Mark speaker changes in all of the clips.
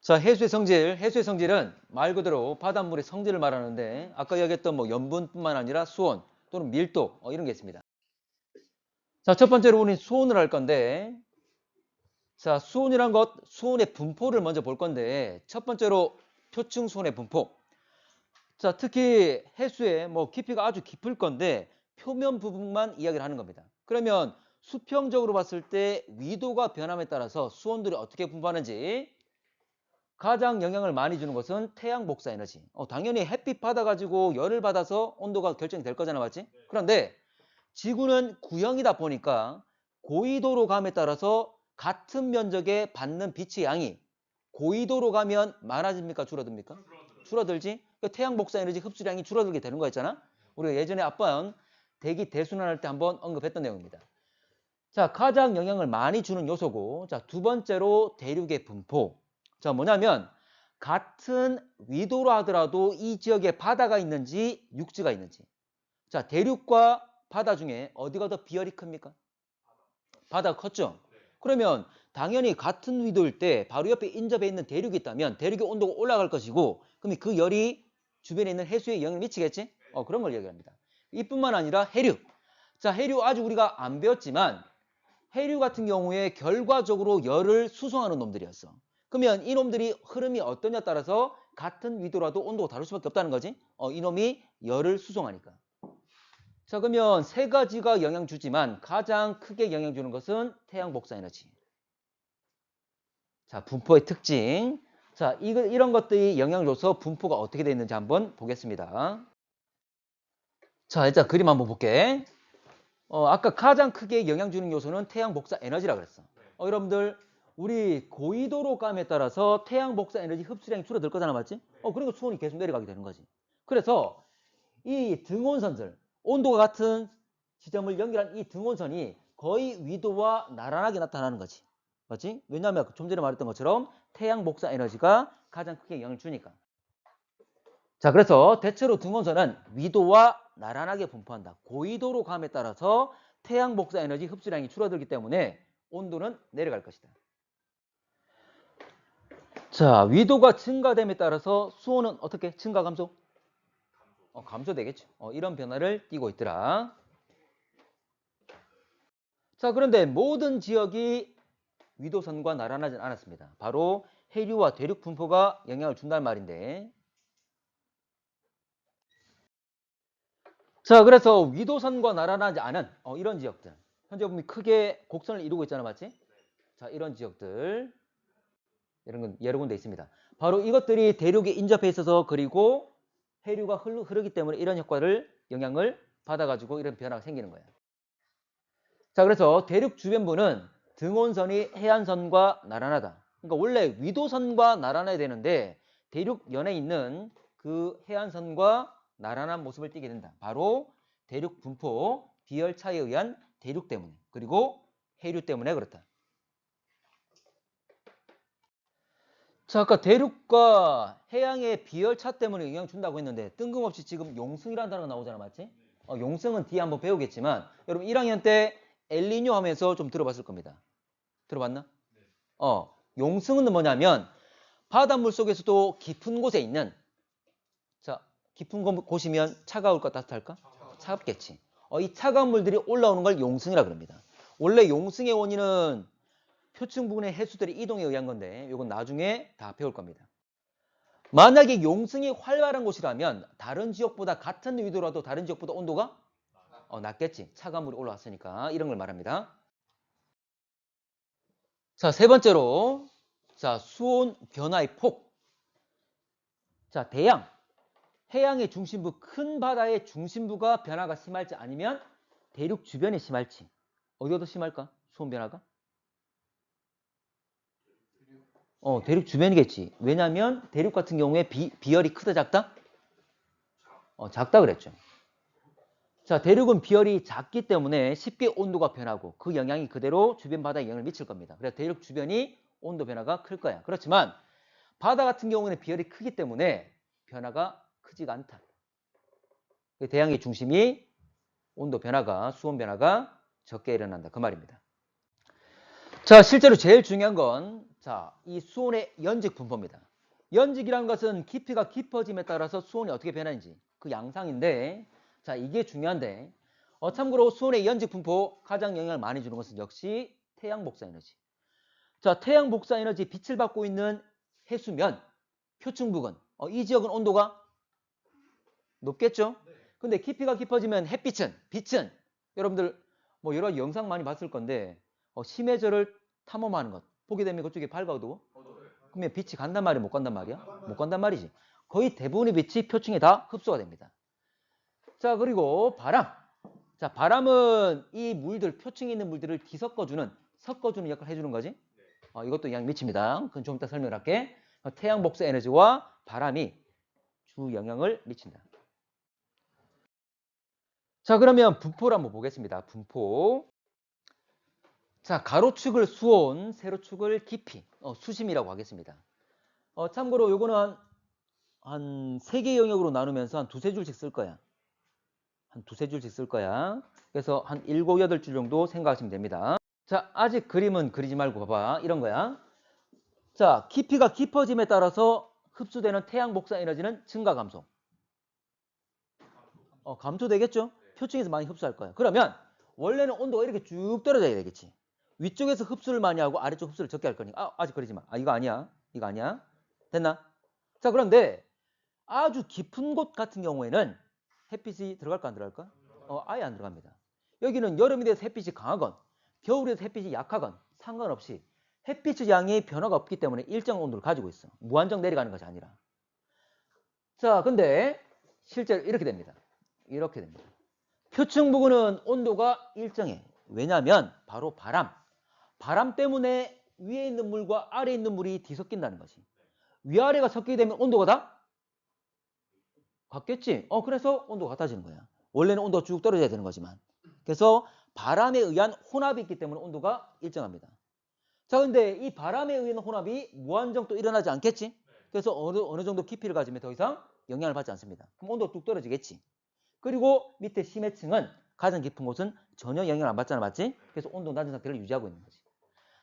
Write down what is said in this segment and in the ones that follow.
Speaker 1: 자, 해수의 성질은 말 그대로 바닷물의 성질을 말하는데 아까 이야기했던 뭐 염분뿐만 아니라 수온 또는 밀도 이런 게 있습니다. 자, 첫 번째로 우리는 수온을 할 건데 자, 수온의 분포를 먼저 볼 건데 첫 번째로 표층 수온의 분포. 자, 특히 해수의 뭐 깊이가 아주 깊을 건데 표면 부분만 이야기를 하는 겁니다. 그러면 수평적으로 봤을 때 위도가 변함에 따라서 수온들이 어떻게 분포하는지 가장 영향을 많이 주는 것은 태양 복사 에너지. 당연히 햇빛 받아가지고 열을 받아서 온도가 결정이 될 거잖아, 맞지? 그런데 지구는 구형이다 보니까 고緯도로 감에 따라서 같은 면적에 받는 빛의 양이 고緯도로 가면 많아집니까? 줄어듭니까? 줄어들지. 태양 복사 에너지 흡수량이 줄어들게 되는 거였잖아. 우리가 예전에 앞번 대기 대순환할 때 한번 언급했던 내용입니다. 자, 가장 영향을 많이 주는 요소고, 자, 두 번째로 대륙의 분포. 자, 뭐냐면 같은 위도로 하더라도 이 지역에 바다가 있는지 육지가 있는지. 자, 대륙과 바다 중에 어디가 더 비열이 큽니까? 바다가 컸죠? 그러면 당연히 같은 위도일 때 바로 옆에 인접해 있는 대륙이 있다면 대륙의 온도가 올라갈 것이고 그럼 그 열이 주변에 있는 해수에 영향을 미치겠지? 그런 걸 얘기합니다. 이뿐만 아니라 해류. 자, 해류 아직 우리가 안 배웠지만 해류 같은 경우에 결과적으로 열을 수송하는 놈들이었어. 그러면 이놈들이 흐름이 어떠냐에 따라서 같은 위도라도 온도가 다를 수밖에 없다는 거지. 이놈이 열을 수송하니까. 자, 그러면 세 가지가 영향 주지만 가장 크게 영향 주는 것은 태양 복사 에너지. 자, 분포의 특징. 자, 이런 것들이 영향을 줘서 분포가 어떻게 되어 있는지 한번 보겠습니다. 자, 일단 그림 한번 볼게. 아까 가장 크게 영향 주는 요소는 태양 복사 에너지라고 그랬어. 여러분들 우리 고緯도로 감에 따라서 태양 복사 에너지 흡수량이 줄어들 거잖아, 맞지? 그러니까 수온이 계속 내려가게 되는 거지. 그래서 이 등온선들, 온도가 같은 지점을 연결한 이 등온선이 거의 위도와 나란하게 나타나는 거지. 맞지? 왜냐하면 좀 전에 말했던 것처럼 태양 복사 에너지가 가장 크게 영향을 주니까. 자, 그래서 대체로 등온선은 위도와 나란하게 분포한다. 고緯도로 감에 따라서 태양 복사 에너지 흡수량이 줄어들기 때문에 온도는 내려갈 것이다. 자, 위도가 증가됨에 따라서 수온은 어떻게 증가 감소? 감소되겠죠. 이런 변화를 띠고 있더라. 자, 그런데 모든 지역이 위도선과 나란하지 않았습니다. 바로 해류와 대륙 분포가 영향을 준다는 말인데 자, 그래서 위도선과 나란하지 않은 이런 지역들 현재 보면 크게 곡선을 이루고 있잖아, 맞지? 자, 이런 지역들 이런 건 여러 군데 있습니다. 바로 이것들이 대륙에 인접해 있어서 그리고 해류가 흐르기 때문에 이런 영향을 받아가지고 이런 변화가 생기는 거예요. 자, 그래서 대륙 주변부는 등온선이 해안선과 나란하다. 그러니까 원래 위도선과 나란해야 되는데 대륙 연에 있는 그 해안선과 나란한 모습을 띠게 된다. 바로 대륙 분포, 비열 차에 의한 대륙 때문에 그리고 해류 때문에 그렇다. 자, 아까 대륙과 해양의 비열차 때문에 영향 준다고 했는데 뜬금없이 지금 용승이라는 단어가 나오잖아, 맞지? 용승은 뒤에 한번 배우겠지만 여러분 1학년 때 엘니뇨 하면서 좀 들어봤을 겁니다. 들어봤나? 용승은 뭐냐면 바닷물 속에서도 깊은 곳에 있는 자, 깊은 곳이면 차가울까 따뜻할까? 차갑겠지. 이 차가운 물들이 올라오는 걸 용승이라 그럽니다. 원래 용승의 원인은 표층 부근의 해수들의 이동에 의한 건데 이건 나중에 다 배울 겁니다. 만약에 용승이 활발한 곳이라면 다른 지역보다 같은 위도라도 다른 지역보다 온도가 낮겠지. 차가운 물이 올라왔으니까 이런 걸 말합니다. 자, 세 번째로 자, 수온 변화의 폭. 자, 대양, 해양의 중심부, 큰 바다의 중심부가 변화가 심할지 아니면 대륙 주변에 심할지. 어디가 더 심할까? 수온 변화가? 대륙 주변이겠지. 왜냐하면 대륙 같은 경우에 비열이 크다 작다? 작다 그랬죠. 자, 대륙은 비열이 작기 때문에 쉽게 온도가 변하고 그 영향이 그대로 주변 바다에 영향을 미칠 겁니다. 그래서 대륙 주변이 온도 변화가 클 거야. 그렇지만 바다 같은 경우는 비열이 크기 때문에 변화가 크지가 않다. 대양의 중심이 온도 변화가, 수온 변화가 적게 일어난다. 그 말입니다. 자, 실제로 제일 중요한 건 자, 이 수온의 연직 분포입니다. 연직이라는 것은 깊이가 깊어짐에 따라서 수온이 어떻게 변하는지 그 양상인데, 자, 이게 중요한데, 참고로 수온의 연직 분포 가장 영향을 많이 주는 것은 역시 태양 복사 에너지. 자, 태양 복사 에너지 빛을 받고 있는 해수면, 표층 부근, 이 지역은 온도가 높겠죠? 근데 깊이가 깊어지면 빛은 여러분들 뭐 여러 영상 많이 봤을 건데 심해저를 탐험하는 것 보게 되면 그쪽이 밝아도 그러면 빛이 간단 말이야, 못 간단 말이야? 못 간단 말이지. 거의 대부분의 빛이 표층에 다 흡수가 됩니다. 자, 그리고 바람. 자, 바람은 이 물들, 표층에 있는 물들을 섞어주는 역할을 해주는 거지. 이것도 영향 미칩니다. 그건 좀 이따 설명을 할게. 태양 복사 에너지와 바람이 주 영향을 미친다. 자, 그러면 분포를 한번 보겠습니다. 분포. 자, 가로축을 수온, 세로축을 깊이, 수심이라고 하겠습니다. 참고로 요거는 한 3개 영역으로 나누면서 한 두세 줄씩 쓸 거야. 한 두세 줄씩 쓸 거야. 그래서 한 7, 8줄 정도 생각하시면 됩니다. 자, 아직 그림은 그리지 말고 봐봐. 이런 거야. 자, 깊이가 깊어짐에 따라서 흡수되는 태양 복사 에너지는 증가 감소. 감소되겠죠? 표층에서 많이 흡수할 거야. 그러면 원래는 온도가 이렇게 쭉 떨어져야 되겠지. 위쪽에서 흡수를 많이 하고 아래쪽 흡수를 적게 할 거니까. 아직 그러지 마. 이거 아니야. 이거 아니야. 됐나? 자, 그런데 아주 깊은 곳 같은 경우에는 햇빛이 들어갈까 안 들어갈까? 아예 안 들어갑니다. 여기는 여름이 돼서 햇빛이 강하건 겨울에 돼서 햇빛이 약하건 상관없이 햇빛의 양의 변화가 없기 때문에 일정 온도를 가지고 있어. 무한정 내려가는 것이 아니라. 자, 근데 실제로 이렇게 됩니다. 이렇게 됩니다. 표층 부근은 온도가 일정해. 왜냐하면 바로 바람 때문에 위에 있는 물과 아래에 있는 물이 뒤섞인다는 것이. 위아래가 섞이게 되면 온도가 다 같겠지. 그래서 온도가 같아지는 거야. 원래는 온도가 쭉 떨어져야 되는 거지만. 그래서 바람에 의한 혼합이 있기 때문에 온도가 일정합니다. 자, 근데 이 바람에 의한 혼합이 무한정 또 일어나지 않겠지? 그래서 어느 정도 깊이를 가지면 더 이상 영향을 받지 않습니다. 그럼 온도가 뚝 떨어지겠지. 그리고 밑에 심해층은 가장 깊은 곳은 전혀 영향을 안 받잖아, 맞지? 그래서 온도 낮은 상태를 유지하고 있는 거지.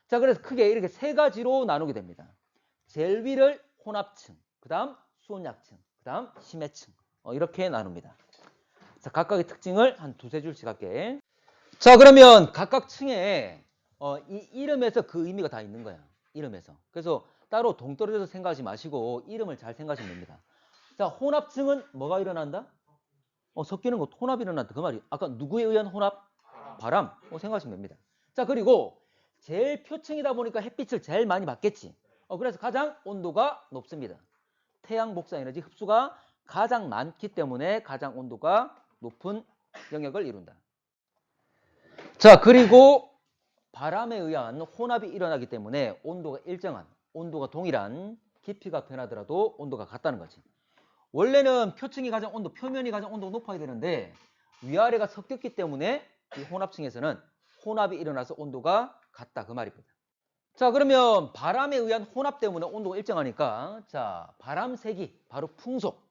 Speaker 1: 자, 그래서 크게 이렇게 세 가지로 나누게 됩니다. 제일 위를 혼합층, 그 다음 수온약층, 그 다음 심해층, 이렇게 나눕니다. 자, 각각의 특징을 한 두세 줄씩 할게. 자, 그러면 각각 층에 이 이름에서 그 의미가 다 있는 거야. 이름에서. 그래서 따로 동떨어져서 생각하지 마시고 이름을 잘 생각하시면 됩니다. 자, 혼합층은 뭐가 일어난다? 섞이는 것, 혼합이 일어난다. 그 말이. 아까 누구에 의한 혼합? 바람. 생각하시면 됩니다. 자, 그리고 제일 표층이다 보니까 햇빛을 제일 많이 받겠지. 그래서 가장 온도가 높습니다. 태양 복사 에너지 흡수가 가장 많기 때문에 가장 온도가 높은 영역을 이룬다. 자, 그리고 바람에 의한 혼합이 일어나기 때문에 온도가 일정한, 온도가 동일한 깊이가 변하더라도 온도가 같다는 거지. 원래는 표면이 가장 온도가 높아야 되는데 위아래가 섞였기 때문에 이 혼합층에서는 혼합이 일어나서 온도가 같다. 그 말입니다. 자, 그러면 바람에 의한 혼합 때문에 온도가 일정하니까 자, 바람 세기, 바로 풍속.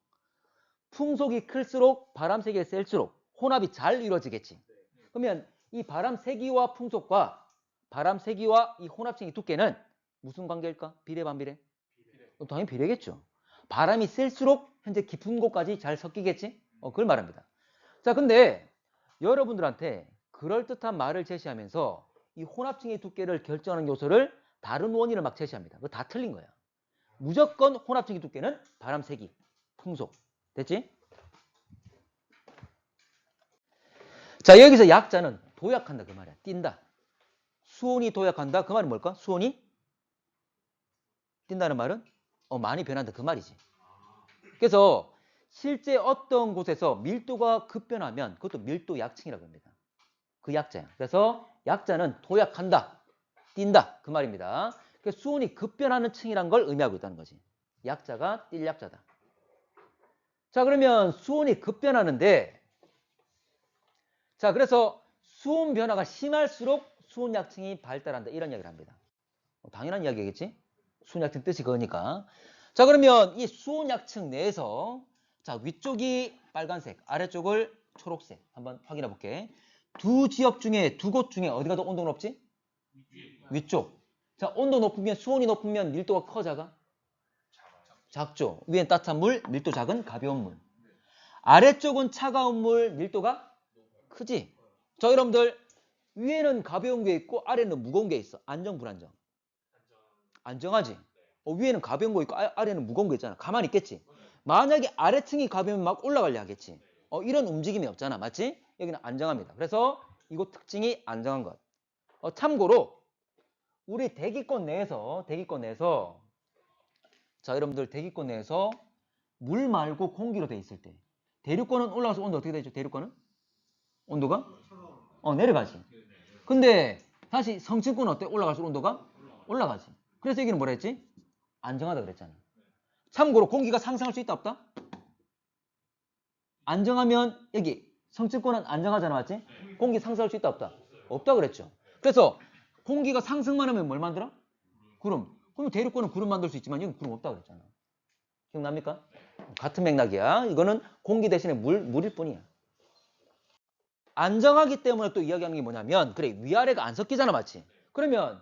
Speaker 1: 풍속이 클수록 바람 세기가 셀수록 혼합이 잘 이루어지겠지. 그러면 이 바람 세기와 풍속과 바람 세기와 이 혼합층의 두께는 무슨 관계일까? 비례 반비례? 당연히 비례겠죠. 바람이 셀수록 현재 깊은 곳까지 잘 섞이겠지? 그걸 말합니다. 자, 근데 여러분들한테 그럴듯한 말을 제시하면서 이 혼합층의 두께를 결정하는 요소를 다른 원인을 막 제시합니다. 그거 다 틀린 거야. 무조건 혼합층의 두께는 바람 세기, 풍속. 됐지? 자, 여기서 약자는 도약한다 그 말이야. 뛴다. 수온이 도약한다. 그 말은 뭘까? 수온이 뛴다는 말은 많이 변한다 그 말이지. 그래서 실제 어떤 곳에서 밀도가 급변하면 그것도 밀도 약층이라고 합니다. 그 약자야. 그래서 약자는 도약한다, 뛴다 그 말입니다. 그래서 수온이 급변하는 층이란 걸 의미하고 있다는 거지. 약자가 뛸 약자다. 자, 그러면 수온이 급변하는데 자, 그래서 수온 변화가 심할수록 수온 약층이 발달한다 이런 이야기를 합니다. 당연한 이야기겠지? 수온 약층 뜻이 그거니까. 자, 그러면 이 수온 약층 내에서 자, 위쪽이 빨간색, 아래쪽을 초록색 한번 확인해 볼게. 두 지역 중에 두 곳 중에 어디가 더 온도가 높지? 위쪽. 자, 온도 높으면 수온이 높으면 밀도가 커 작아? 작죠. 위엔 따뜻한 물, 밀도 작은 가벼운 물. 아래쪽은 차가운 물, 밀도가 크지. 자, 여러분들 위에는 가벼운 게 있고 아래는 무거운 게 있어. 안정 불안정? 안정하지. 위에는 가벼운 거 있고 아래는 무거운 거 있잖아. 가만히 있겠지. 만약에 아래층이 가벼우면 막 올라가려 하겠지. 이런 움직임이 없잖아. 맞지? 여기는 안정합니다. 그래서 이거 특징이 안정한 것. 참고로 우리 대기권 내에서 자, 여러분들 대기권 내에서 물 말고 공기로 돼 있을 때 대륙권은 올라가서 온도 어떻게 되죠? 대륙권은? 온도가? 내려가지. 근데 다시 성층권은 어때? 올라갈수록 온도가? 올라가지. 그래서 여기는 뭐라 했지? 안정하다 그랬잖아. 참고로 공기가 상승할 수 있다 없다? 안정하면 여기 성층권은 안정하잖아. 맞지? 공기 상승할 수 있다 없다? 없다 그랬죠. 그래서 공기가 상승만 하면 뭘 만들어? 구름. 그럼 대륙권은 구름 만들 수 있지만 여기 구름 없다 그랬잖아. 기억납니까? 같은 맥락이야. 이거는 공기 대신에 물일 뿐이야. 안정하기 때문에 또 이야기하는 게 뭐냐면 그래 위아래가 안 섞이잖아. 맞지? 그러면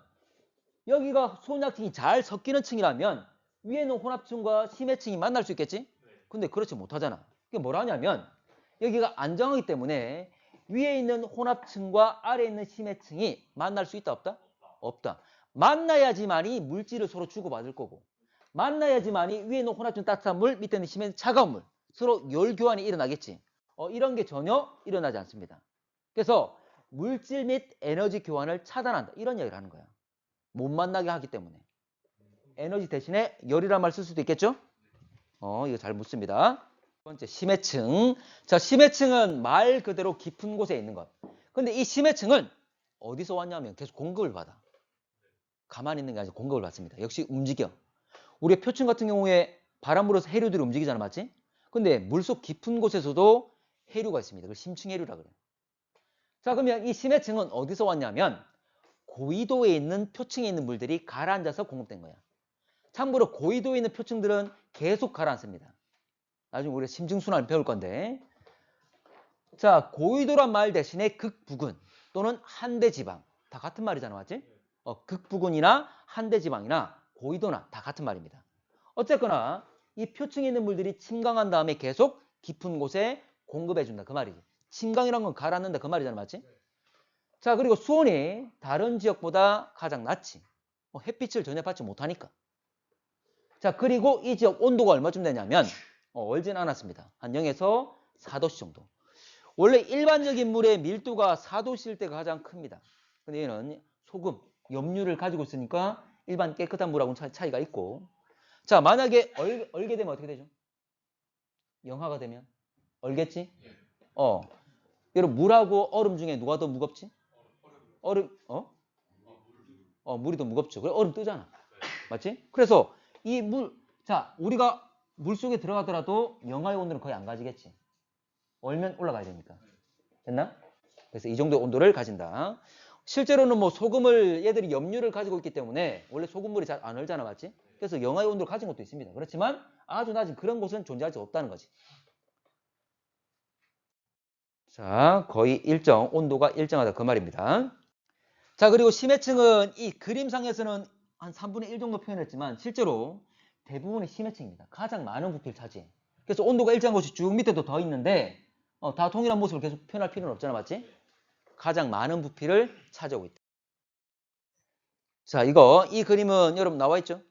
Speaker 1: 여기가 소약층이 잘 섞이는 층이라면 위에는 혼합층과 심해층이 만날 수 있겠지? 근데 그렇지 못하잖아. 그게 뭐라 하냐면 여기가 안정하기 때문에 위에 있는 혼합층과 아래에 있는 심해층이 만날 수 있다 없다? 없다. 만나야지만이 물질을 서로 주고받을 거고 만나야지만이 위에 있는 혼합층 따뜻한 물, 밑에 있는 심해층 차가운 물 서로 열 교환이 일어나겠지. 이런 게 전혀 일어나지 않습니다. 그래서 물질 및 에너지 교환을 차단한다. 이런 이야기를 하는 거야. 못 만나게 하기 때문에. 에너지 대신에 열이란 말 쓸 수도 있겠죠? 이거 잘 묻습니다. 두 번째, 심해층. 자, 심해층은 말 그대로 깊은 곳에 있는 것. 근데 이 심해층은 어디서 왔냐면 계속 공급을 받아. 가만히 있는 게 아니라 공급을 받습니다. 역시 움직여. 우리 표층 같은 경우에 바람 불어서 해류들이 움직이잖아. 맞지? 근데 물속 깊은 곳에서도 해류가 있습니다. 그걸 심층 해류라 그래요. 자, 그러면 이 심해층은 어디서 왔냐면 고위도에 있는 표층에 있는 물들이 가라앉아서 공급된 거야. 참고로 고위도에 있는 표층들은 계속 가라앉습니다. 나중에 우리가 심층순환을 배울 건데. 자, 고위도란 말 대신에 극부근 또는 한대지방. 다 같은 말이잖아. 맞지? 극부근이나 한대지방이나 고위도나 다 같은 말입니다. 어쨌거나 이 표층에 있는 물들이 침강한 다음에 계속 깊은 곳에 공급해준다. 그 말이지. 침강이란 건 가라앉는다. 그 말이잖아. 맞지? 자, 그리고 수온이 다른 지역보다 가장 낮지. 햇빛을 전혀 받지 못하니까. 자, 그리고 이 지역 온도가 얼마쯤 되냐면 얼진 않았습니다. 한 0에서 4도씨 정도. 원래 일반적인 물의 밀도가 4도씨일 때가 가장 큽니다. 근데 얘는 소금, 염류를 가지고 있으니까 일반 깨끗한 물하고는 차이가 있고. 자, 만약에 얼게 되면 어떻게 되죠? 영하가 되면? 얼겠지? 여러분 물하고 얼음 중에 누가 더 무겁지? 얼음, 물이 더 무겁죠. 그래, 얼음 뜨잖아. 맞지? 그래서 이 자, 우리가 물 속에 들어가더라도 영하의 온도는 거의 안 가지겠지. 얼면 올라가야 되니까. 됐나? 그래서 이 정도의 온도를 가진다. 실제로는 뭐 소금을 얘들이 염류를 가지고 있기 때문에 원래 소금물이 잘 안 얼잖아. 맞지? 그래서 영하의 온도를 가진 것도 있습니다. 그렇지만 아주 낮은 그런 곳은 존재할 수 없다는 거지. 자, 거의 온도가 일정하다. 그 말입니다. 자, 그리고 심해층은 이 그림상에서는 한 3분의 1 정도 표현했지만 실제로 대부분이 심해층입니다. 가장 많은 부피를 차지해. 그래서 온도가 일정한 곳이 쭉 밑에도 더 있는데 다 동일한 모습을 계속 표현할 필요는 없잖아. 맞지? 가장 많은 부피를 차지하고 있다. 자, 이 그림은 여러분 나와 있죠?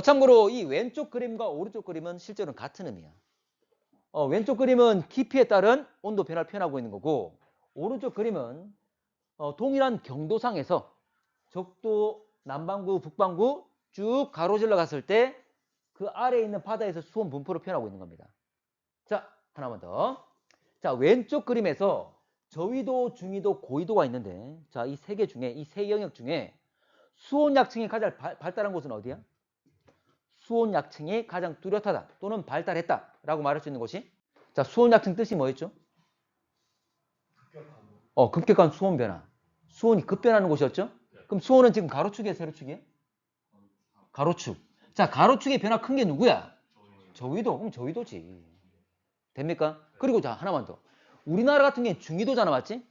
Speaker 1: 참고로 이 왼쪽 그림과 오른쪽 그림은 실제로는 같은 의미야. 왼쪽 그림은 깊이에 따른 온도 변화를 표현하고 있는 거고 오른쪽 그림은 동일한 경도상에서 적도 남반구, 북반구 쭉 가로질러 갔을 때 그 아래에 있는 바다에서 수온 분포를 표현하고 있는 겁니다. 자, 하나만 더. 자, 왼쪽 그림에서 저위도, 중위도, 고위도가 있는데 자, 이 세 개 중에 이 세 영역 중에 수온 약층이 가장 발달한 곳은 어디야? 수온 약층이 가장 뚜렷하다 또는 발달했다 라고 말할 수 있는 곳이 자, 수온 약층 뜻이 뭐였죠? 급격한 수온 변화. 수온이 급변하는 곳이었죠? 그럼 수온은 지금 가로축이에요, 세로축이에요? 가로축. 자, 가로축의 변화 큰 게 누구야? 저위도. 그럼 저위도지. 됩니까? 그리고 자, 하나만 더. 우리나라 같은 경우는 중위도잖아. 맞지?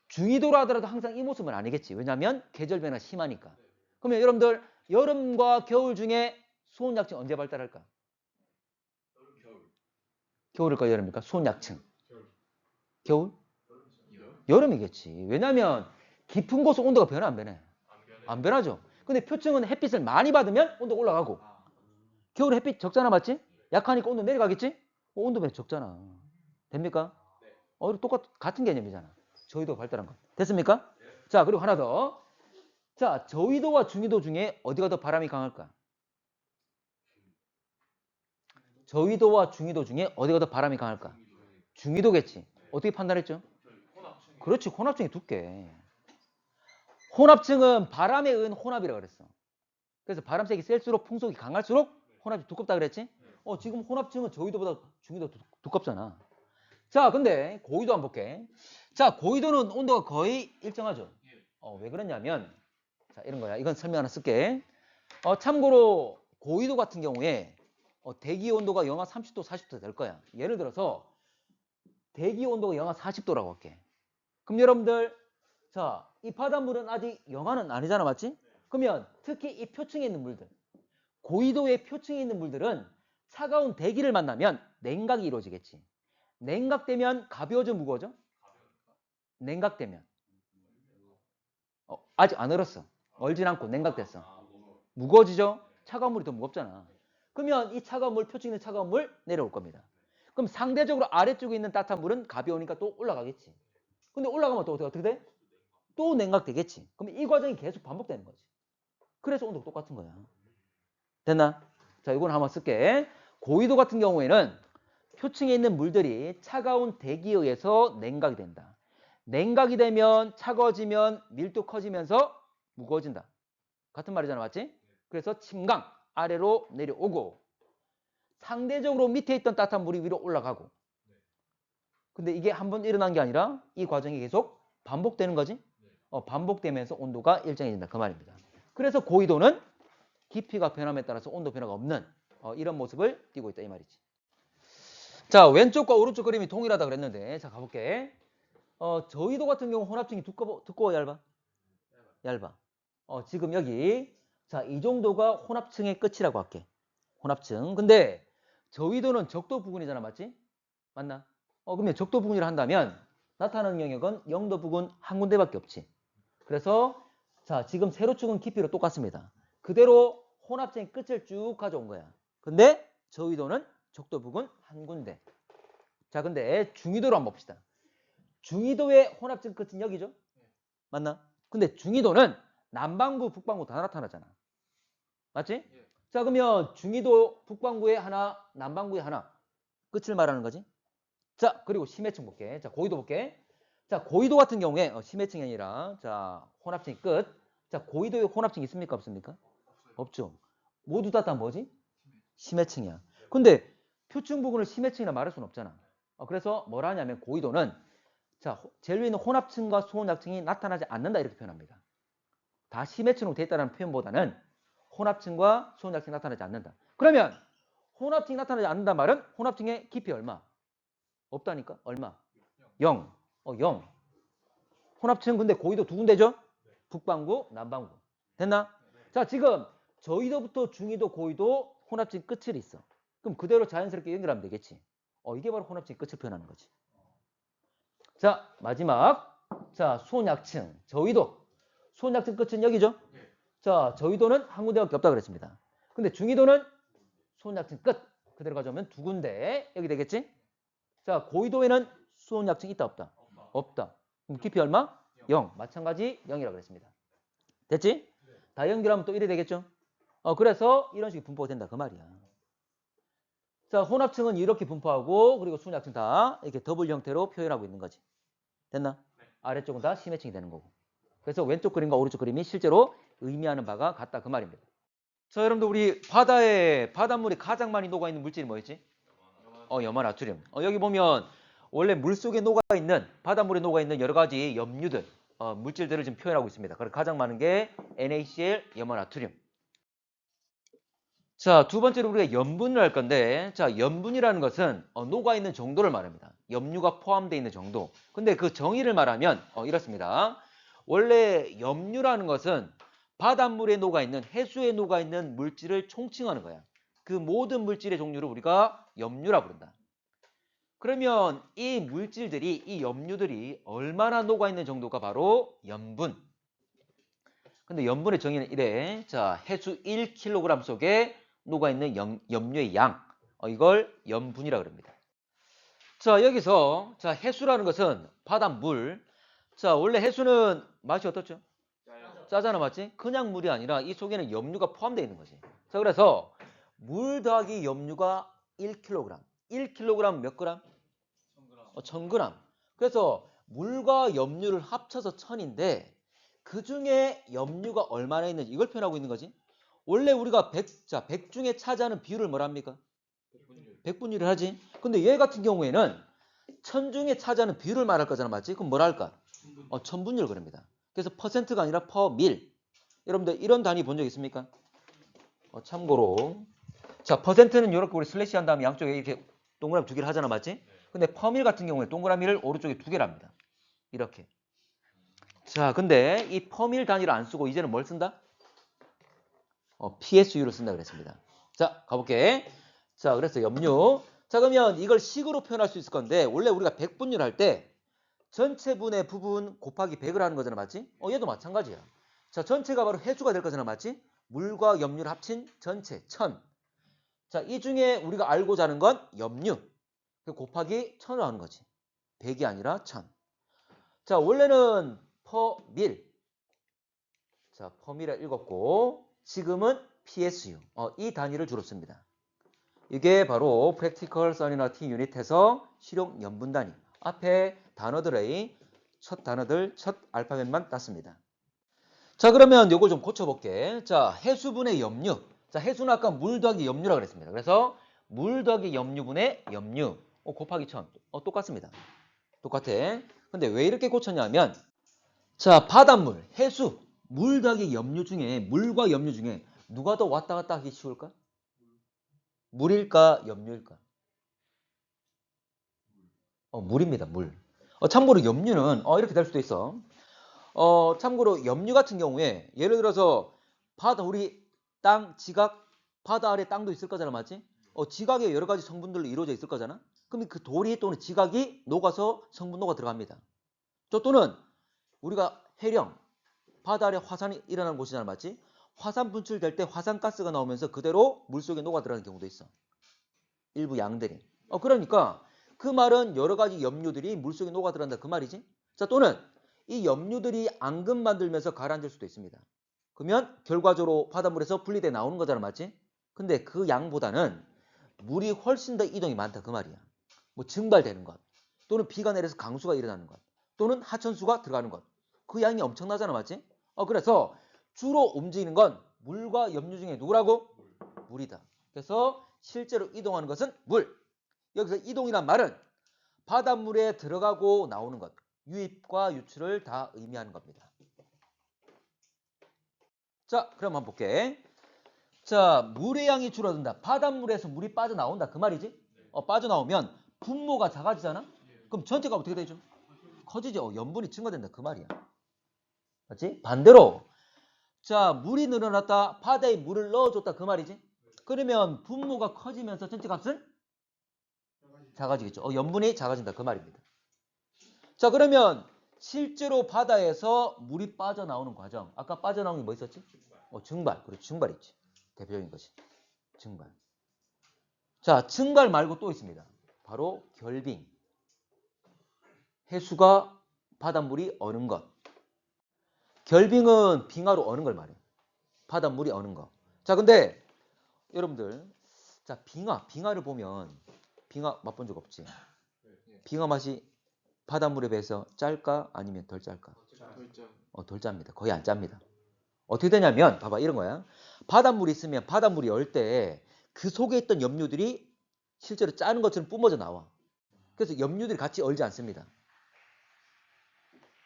Speaker 1: 중위도라 하더라도 항상 이 모습은 아니겠지. 왜냐하면 계절 변화 심하니까. 그러면 여러분들 여름과 겨울 중에 수온약층 언제 발달할까? 겨울일까 여름일까? 수온약층. 겨울? 여름이겠지. 왜냐면 깊은 곳은 온도가 변해 안 변해? 안 변하죠. 근데 표층은 햇빛을 많이 받으면 온도가 올라가고 겨울에 햇빛 적잖아 맞지? 약하니까 온도 내려가겠지? 온도 왜 적잖아. 됩니까? 같은 개념이잖아. 저위도 발달한 거. 됐습니까? 자, 그리고 하나 더. 자, 저위도와 중위도 중에 어디가 더 바람이 강할까? 저위도와 중위도 중에 어디가 더 바람이 강할까? 중위도겠지. 어떻게 판단했죠? 그렇지, 혼합층이 두께. 혼합층은 바람에 의한 혼합이라고 그랬어. 그래서 바람색이 셀수록 풍속이 강할수록 혼합이 두껍다 그랬지? 지금 혼합층은 저위도보다 중위도 두껍잖아. 자, 근데 고위도 한번 볼게. 자, 고위도는 온도가 거의 일정하죠. 왜 그러냐면, 자, 이런 거야. 이건 설명 하나 쓸게. 참고로 고위도 같은 경우에 대기 온도가 영하 30도, 40도 될 거야. 예를 들어서 대기 온도가 영하 40도라고 할게. 그럼 여러분들, 자, 이 바닷물은 아직 영하는 아니잖아, 맞지? 그러면 특히 이 표층에 있는 물들, 고위도의 표층에 있는 물들은 차가운 대기를 만나면 냉각이 이루어지겠지. 냉각되면 가벼워져, 무거워져? 냉각되면. 아직 안 얼었어. 얼진 않고 냉각됐어. 무거워지죠? 차가운 물이 더 무겁잖아. 그러면 이 차가운 물, 표층에 있는 차가운 물 내려올 겁니다. 그럼 상대적으로 아래쪽에 있는 따뜻한 물은 가벼우니까 또 올라가겠지. 근데 올라가면 또 어떻게 돼? 또 냉각되겠지. 그럼 이 과정이 계속 반복되는 거지. 그래서 온도가 똑같은 거야. 됐나? 자, 이건 한번 쓸게. 고위도 같은 경우에는 표층에 있는 물들이 차가운 대기에 의해서 냉각이 된다. 냉각이 되면 차가워지면 밀도 커지면서 무거워진다. 같은 말이잖아, 맞지? 그래서 침강, 아래로 내려오고 상대적으로 밑에 있던 따뜻한 물이 위로 올라가고 근데 이게 한 번 일어난 게 아니라 이 과정이 계속 반복되는 거지? 반복되면서 온도가 일정해진다. 그 말입니다. 그래서 고위도는 깊이가 변함에 따라서 온도 변화가 없는 이런 모습을 띠고 있다 이 말이지. 자, 왼쪽과 오른쪽 그림이 동일하다 그랬는데 자 가볼게. 저위도 같은 경우 혼합층이 두꺼워 얇아? 얇아. 지금 여기 자, 이 정도가 혼합층의 끝이라고 할게. 혼합층. 근데 저위도는 적도 부근이잖아, 맞지? 맞나? 그러면 적도 부근이라 한다면 나타나는 영역은 영도 부근 한 군데밖에 없지. 그래서 자, 지금 세로축은 깊이로 똑같습니다. 그대로 혼합층의 끝을 쭉 가져온 거야. 근데 저위도는 적도 부근 한 군데. 자, 근데 중위도로 한번 봅시다. 중위도의 혼합층 끝은 여기죠? 맞나? 근데 중위도는 남반구, 북반구 다 나타나잖아. 맞지? 자, 그러면 중위도 북반구에 하나, 남반구에 하나. 끝을 말하는 거지. 자, 그리고 심해층 볼게. 자, 고위도 볼게. 자, 고위도 같은 경우에 심해층이 아니라 자, 혼합층이 끝. 자, 고위도에 혼합층이 있습니까? 없습니까? 없죠. 모두 다 뭐지? 심해층이야. 근데 표층 부분을 심해층이라 말할 수는 없잖아. 그래서 뭐라 하냐면 고위도는 자, 제일 위에 있는 혼합층과 소혼약층이 나타나지 않는다 이렇게 표현합니다. 다 심해층으로 되어 있다는 표현보다는 혼합층과 소혼약층이 나타나지 않는다. 그러면 혼합층이 나타나지 않는다 말은 혼합층의 깊이 얼마? 없다니까? 얼마? 0. 0. 혼합층 근데 고위도 두 군데죠? 북반구, 남반구. 됐나? 자, 지금 저위도부터 중위도, 고위도 혼합층 끝을 있어. 그럼 그대로 자연스럽게 연결하면 되겠지. 이게 바로 혼합층 끝을 표현하는 거지. 자, 마지막. 자, 소약층, 저위도. 소약층 끝은 여기죠? 자, 저위도는 한 군데밖에 없다 그랬습니다. 근데 중위도는 소약층 끝. 그대로 가져오면 두 군데. 여기 되겠지? 자, 고위도에는 수온약층 있다 없다? 없다. 그럼 깊이 얼마? 0. 마찬가지 0이라고 그랬습니다. 됐지? 다 연결하면 또 1이 되겠죠? 그래서 이런 식의 분포가 된다 그 말이야. 자, 혼합층은 이렇게 분포하고 그리고 수온약층 다 이렇게 더블 형태로 표현하고 있는 거지. 됐나? 아래쪽은 다 심해층이 되는 거고. 그래서 왼쪽 그림과 오른쪽 그림이 실제로 의미하는 바가 같다 그 말입니다. 자, 여러분들 우리 바닷물이 가장 많이 녹아있는 물질이 뭐였지? 염화나트륨. 여기 보면 원래 물속에 녹아있는 바닷물에 녹아있는 여러 가지 염류들 물질들을 지금 표현하고 있습니다. 그래서 가장 많은 게 NaCl 염화나트륨. 자, 두 번째로 우리가 염분을 할 건데 자, 염분이라는 것은 녹아있는 정도를 말합니다. 염류가 포함되어 있는 정도. 근데 그 정의를 말하면 이렇습니다. 원래 염류라는 것은 바닷물에 녹아있는, 해수에 녹아있는 물질을 총칭하는 거야. 그 모든 물질의 종류를 우리가 염류라 부른다. 그러면 이 물질들이, 이 염류들이 얼마나 녹아있는 정도가 바로 염분. 근데 염분의 정의는 이래. 자, 해수 1kg 속에 녹아있는 염류의 양. 이걸 염분이라 그럽니다. 자, 여기서 자, 해수라는 것은 바닷물. 자, 원래 해수는 맛이 어떻죠? 짜잖아, 맞지? 그냥 물이 아니라 이 속에는 염류가 포함되어 있는 거지. 자, 그래서 물 더하기 염류가 1kg. 1kg 몇 그램? 1000g. 그래서 물과 염류를 합쳐서 1000인데 그 중에 염류가 얼마나 있는지 이걸 표현하고 있는 거지. 원래 우리가 100 중에 차지하는 비율을 뭐랍니까? 100분율을 하지. 근데 얘 같은 경우에는 1000 중에 차지하는 비율을 말할 거잖아, 맞지? 그럼 뭐라 할까? 1000분율 그럽니다. 그래서 퍼센트가 아니라 퍼밀. 여러분들 이런 단위 본 적 있습니까? 참고로 자, 퍼센트는 이렇게 우리 슬래시 한 다음에 양쪽에 이렇게 동그라미 2개를 하잖아, 맞지? 근데 퍼밀 같은 경우에 동그라미를 오른쪽에 2개를 합니다. 이렇게. 자, 근데 이 퍼밀 단위를 안 쓰고 이제는 뭘 쓴다? PSU를 쓴다 그랬습니다. 자, 가볼게. 자, 그래서 염류. 자, 그러면 이걸 식으로 표현할 수 있을 건데 원래 우리가 100분율 할 때 전체 분의 부분 곱하기 100을 하는 거잖아, 맞지? 얘도 마찬가지야. 자, 전체가 바로 해수가 될 거잖아, 맞지? 물과 염류를 합친 전체 1000. 자, 이 중에 우리가 알고자 하는 건 염류. 곱하기 1000을 하는 거지. 100이 아니라 1000. 자, 원래는 퍼밀. 자, 퍼밀에 읽었고 지금은 PSU. 이 단위를 주로 씁니다. 이게 바로 Practical Salinity Unit에서 실용 염분 단위. 앞에 단어들의 첫 단어들, 첫 알파벳만 땄습니다. 자, 그러면 요걸 좀 고쳐볼게. 자, 해수분의 염류. 자, 해수는 아까 물 더하기 염류라고 그랬습니다. 그래서 물 더하기 염류분의 염류. 곱하기 1000. 똑같습니다. 똑같아. 근데 왜 이렇게 고쳤냐면, 자, 바닷물, 해수, 물 더하기 염류 중에, 물과 염류 중에 누가 더 왔다 갔다 하기 쉬울까? 물일까, 염류일까? 물입니다, 물. 참고로 염류는, 이렇게 될 수도 있어. 참고로 염류 같은 경우에, 예를 들어서, 우리 땅, 지각, 바다 아래 땅도 있을 거잖아, 맞지? 지각에 여러 가지 성분들로 이루어져 있을 거잖아? 그럼 그 돌이 또는 지각이 녹아서 성분노가 들어갑니다. 또는 우리가 해령, 바다 아래 화산이 일어나는 곳이잖아, 맞지? 화산 분출될 때 화산가스가 나오면서 그대로 물속에 녹아 들어가는 경우도 있어. 일부 양들이. 그러니까 그 말은 여러 가지 염류들이 물속에 녹아 들어간다 그 말이지. 자, 또는 이 염류들이 앙금 만들면서 가라앉을 수도 있습니다. 그러면 결과적으로 바닷물에서 분리돼 나오는 거잖아, 맞지? 근데 그 양보다는 물이 훨씬 더 이동이 많다 그 말이야. 뭐 증발되는 것, 또는 비가 내려서 강수가 일어나는 것, 또는 하천수가 들어가는 것. 그 양이 엄청나잖아, 맞지? 그래서 주로 움직이는 건 물과 염류 중에 누구라고? 물이다. 그래서 실제로 이동하는 것은 물. 여기서 이동이란 말은 바닷물에 들어가고 나오는 것, 유입과 유출을 다 의미하는 겁니다. 자, 그럼 한번 볼게. 자, 물의 양이 줄어든다. 바닷물에서 물이 빠져나온다. 그 말이지? 빠져나오면 분모가 작아지잖아? 그럼 전체가 어떻게 되죠? 커지죠. 염분이 증가된다. 그 말이야. 맞지? 반대로 자, 물이 늘어났다. 바다에 물을 넣어줬다. 그 말이지? 그러면 분모가 커지면서 전체 값은 작아지겠죠. 염분이 작아진다. 그 말입니다. 자, 그러면 실제로 바다에서 물이 빠져나오는 과정. 아까 빠져나오는 게 뭐 있었지? 증발. 그렇지. 증발 있지. 대표적인 것이. 증발. 자, 증발 말고 또 있습니다. 바로 결빙. 해수가 바닷물이 어는 것. 결빙은 빙하로 어는 걸 말해요. 바닷물이 어는 거. 자, 근데 여러분들, 자, 빙하를 보면 빙하 맛본 적 없지? 빙하 맛이 바닷물에 비해서 짤까 아니면 덜 짤까? 덜 짭니다. 거의 안 짭니다. 어떻게 되냐면 봐봐, 이런 거야. 바닷물이 있으면 바닷물이 얼 때 그 속에 있던 염류들이 실제로 짜는 것처럼 뿜어져 나와. 그래서 염류들이 같이 얼지 않습니다.